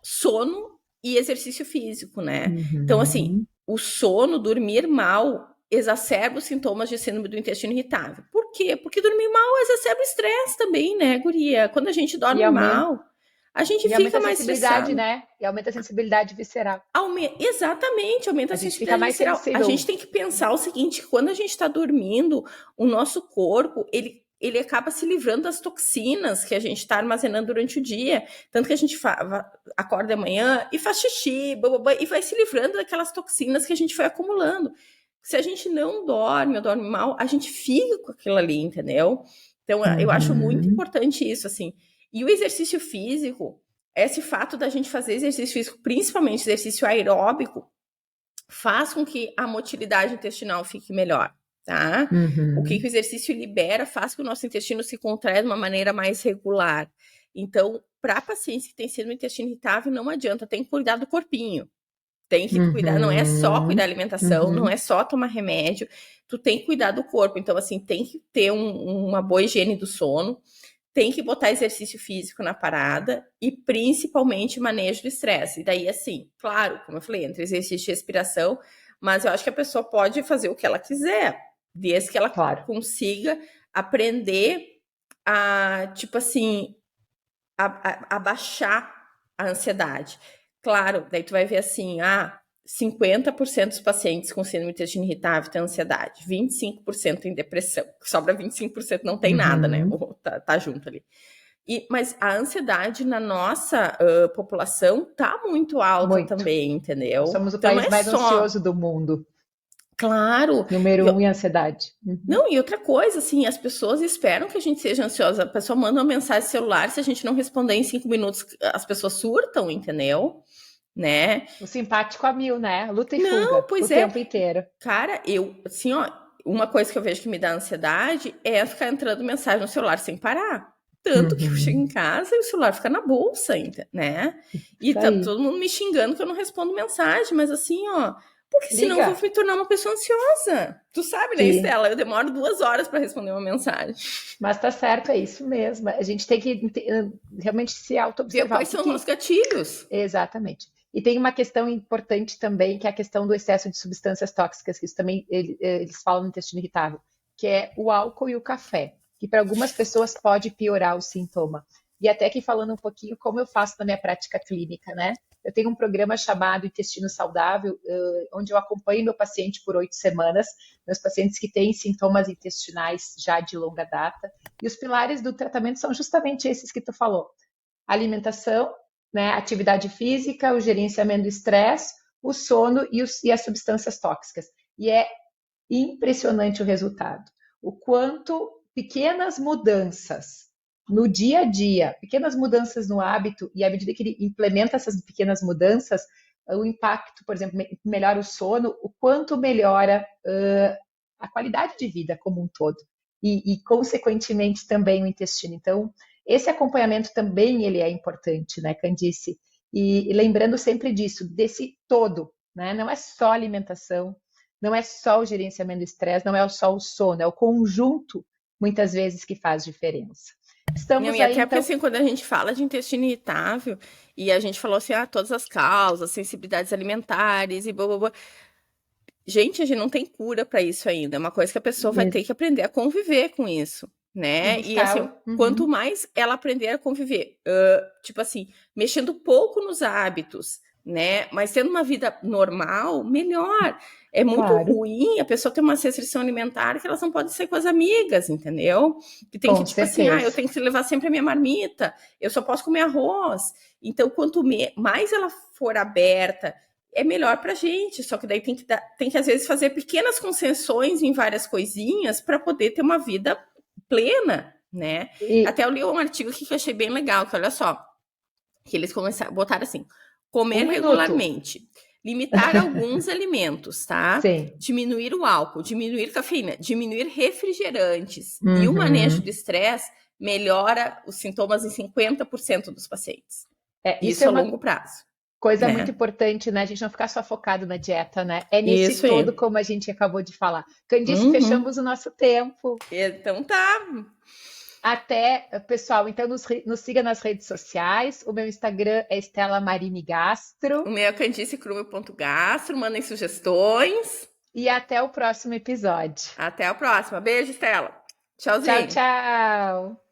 sono e exercício físico, né? Então, assim, o sono, dormir mal, exacerba os sintomas de síndrome do intestino irritável. Por quê? Porque dormir mal exacerba o estresse também, né, guria? Quando a gente dorme mal, a gente fica mais estressado. Né? E aumenta a sensibilidade visceral. Exatamente, aumenta a gente fica sensibilidade mais visceral. sensível. A gente tem que pensar o seguinte, quando a gente está dormindo, o nosso corpo, ele acaba se livrando das toxinas que a gente está armazenando durante o dia. Tanto que a gente acorda de manhã e faz xixi, e vai se livrando daquelas toxinas que a gente foi acumulando. Se a gente não dorme ou dorme mal, a gente fica com aquilo ali, entendeu? Então, eu acho muito importante isso, assim. E o exercício físico, esse fato da gente fazer exercício físico, principalmente exercício aeróbico, faz com que a motilidade intestinal fique melhor, tá? O que o exercício libera faz que o nosso intestino se contraia de uma maneira mais regular. Então, para pacientes que têm síndrome do intestino irritável, não adianta, tem que cuidar do corpinho. Tem que cuidar, não é só cuidar da alimentação, não é só tomar remédio, tu tem que cuidar do corpo. Então, assim, tem que ter uma boa higiene do sono, tem que botar exercício físico na parada e principalmente manejo do estresse. E daí, assim, claro, como eu falei, entre exercício e respiração, mas eu acho que a pessoa pode fazer o que ela quiser, desde que ela consiga aprender a, tipo assim, a baixar a ansiedade. Claro, daí tu vai ver assim, 50% dos pacientes com síndrome do intestino irritável têm ansiedade, 25% tem depressão, sobra 25% não tem nada, né? Ou tá junto ali. Mas a ansiedade na nossa população tá muito alta também, entendeu? Somos o país mais ansioso do mundo. Claro. Número 1 em ansiedade. Não, e outra coisa, assim, as pessoas esperam que a gente seja ansiosa. A pessoa manda uma mensagem celular, se a gente não responder em 5 minutos, as pessoas surtam, entendeu? Né? O simpático a mil, né? Luta e fuga o tempo inteiro. Cara, assim, ó, uma coisa que eu vejo que me dá ansiedade é ficar entrando mensagem no celular sem parar. Tanto que eu chego em casa e o celular fica na bolsa, né? E tá todo mundo me xingando que eu não respondo mensagem, mas assim, ó, porque senão eu vou me tornar uma pessoa ansiosa. Tu sabe, né, Estela? Eu demoro 2 horas para responder uma mensagem. Mas tá certo, é isso mesmo. A gente tem que realmente se auto-observar. Quais são os gatilhos? Exatamente. E tem uma questão importante também, que é a questão do excesso de substâncias tóxicas, que isso também eles falam no intestino irritável, que é o álcool e o café, que para algumas pessoas pode piorar o sintoma. E até aqui falando um pouquinho como eu faço na minha prática clínica, né? Eu tenho um programa chamado Intestino Saudável, onde eu acompanho meu paciente por 8 semanas, meus pacientes que têm sintomas intestinais já de longa data. E os pilares do tratamento são justamente esses que tu falou. Alimentação, né, atividade física, o gerenciamento do estresse, o sono e as substâncias tóxicas. E é impressionante o resultado. O quanto pequenas mudanças no dia a dia, pequenas mudanças no hábito, e à medida que ele implementa essas pequenas mudanças, o impacto, por exemplo, melhora o sono, o quanto melhora a qualidade de vida como um todo. E, consequentemente, também o intestino. Então, esse acompanhamento também ele é importante, né, Candice? E lembrando sempre disso, desse todo, né? Não é só alimentação, não é só o gerenciamento do estresse, não é só o sono, é o conjunto, muitas vezes, que faz diferença. E até porque, assim, quando a gente fala de intestino irritável, e a gente falou assim, todas as causas, sensibilidades alimentares e blá, blá, blá. Gente, a gente não tem cura para isso ainda. É uma coisa que a pessoa vai ter que aprender a conviver com isso, né? E assim, quanto mais ela aprender a conviver, tipo assim, mexendo pouco nos hábitos, né? Mas tendo uma vida normal, melhor. É muito ruim a pessoa ter uma restrição alimentar que elas não podem ser com as amigas, entendeu? Que tem que, tipo assim, eu tenho que levar sempre a minha marmita, eu só posso comer arroz. Então, quanto mais ela for aberta, é melhor pra gente, só que daí tem que às vezes fazer pequenas concessões em várias coisinhas para poder ter uma vida plena, né? Até eu li um artigo aqui que eu achei bem legal, que olha só, que eles botaram assim, Comer Um minuto. regularmente. Limitar alguns alimentos, tá? Sim. Diminuir o álcool, diminuir cafeína, diminuir refrigerantes. Uhum. E o manejo do estresse melhora os sintomas em 50% dos pacientes. Isso é a uma longo prazo. coisa né? muito importante, né? A gente não ficar só focado na dieta, né? É nesse Isso aí. todo, como a gente acabou de falar. Candice, fechamos o nosso tempo. Então tá. Até, pessoal, então nos siga nas redes sociais. O meu Instagram é Estela Marini Gastro. O meu é candicecrume.gastro. Mandem sugestões. E até o próximo episódio. Até a próxima. Beijo, Estela. Tchau, Tchauzinho. tchau!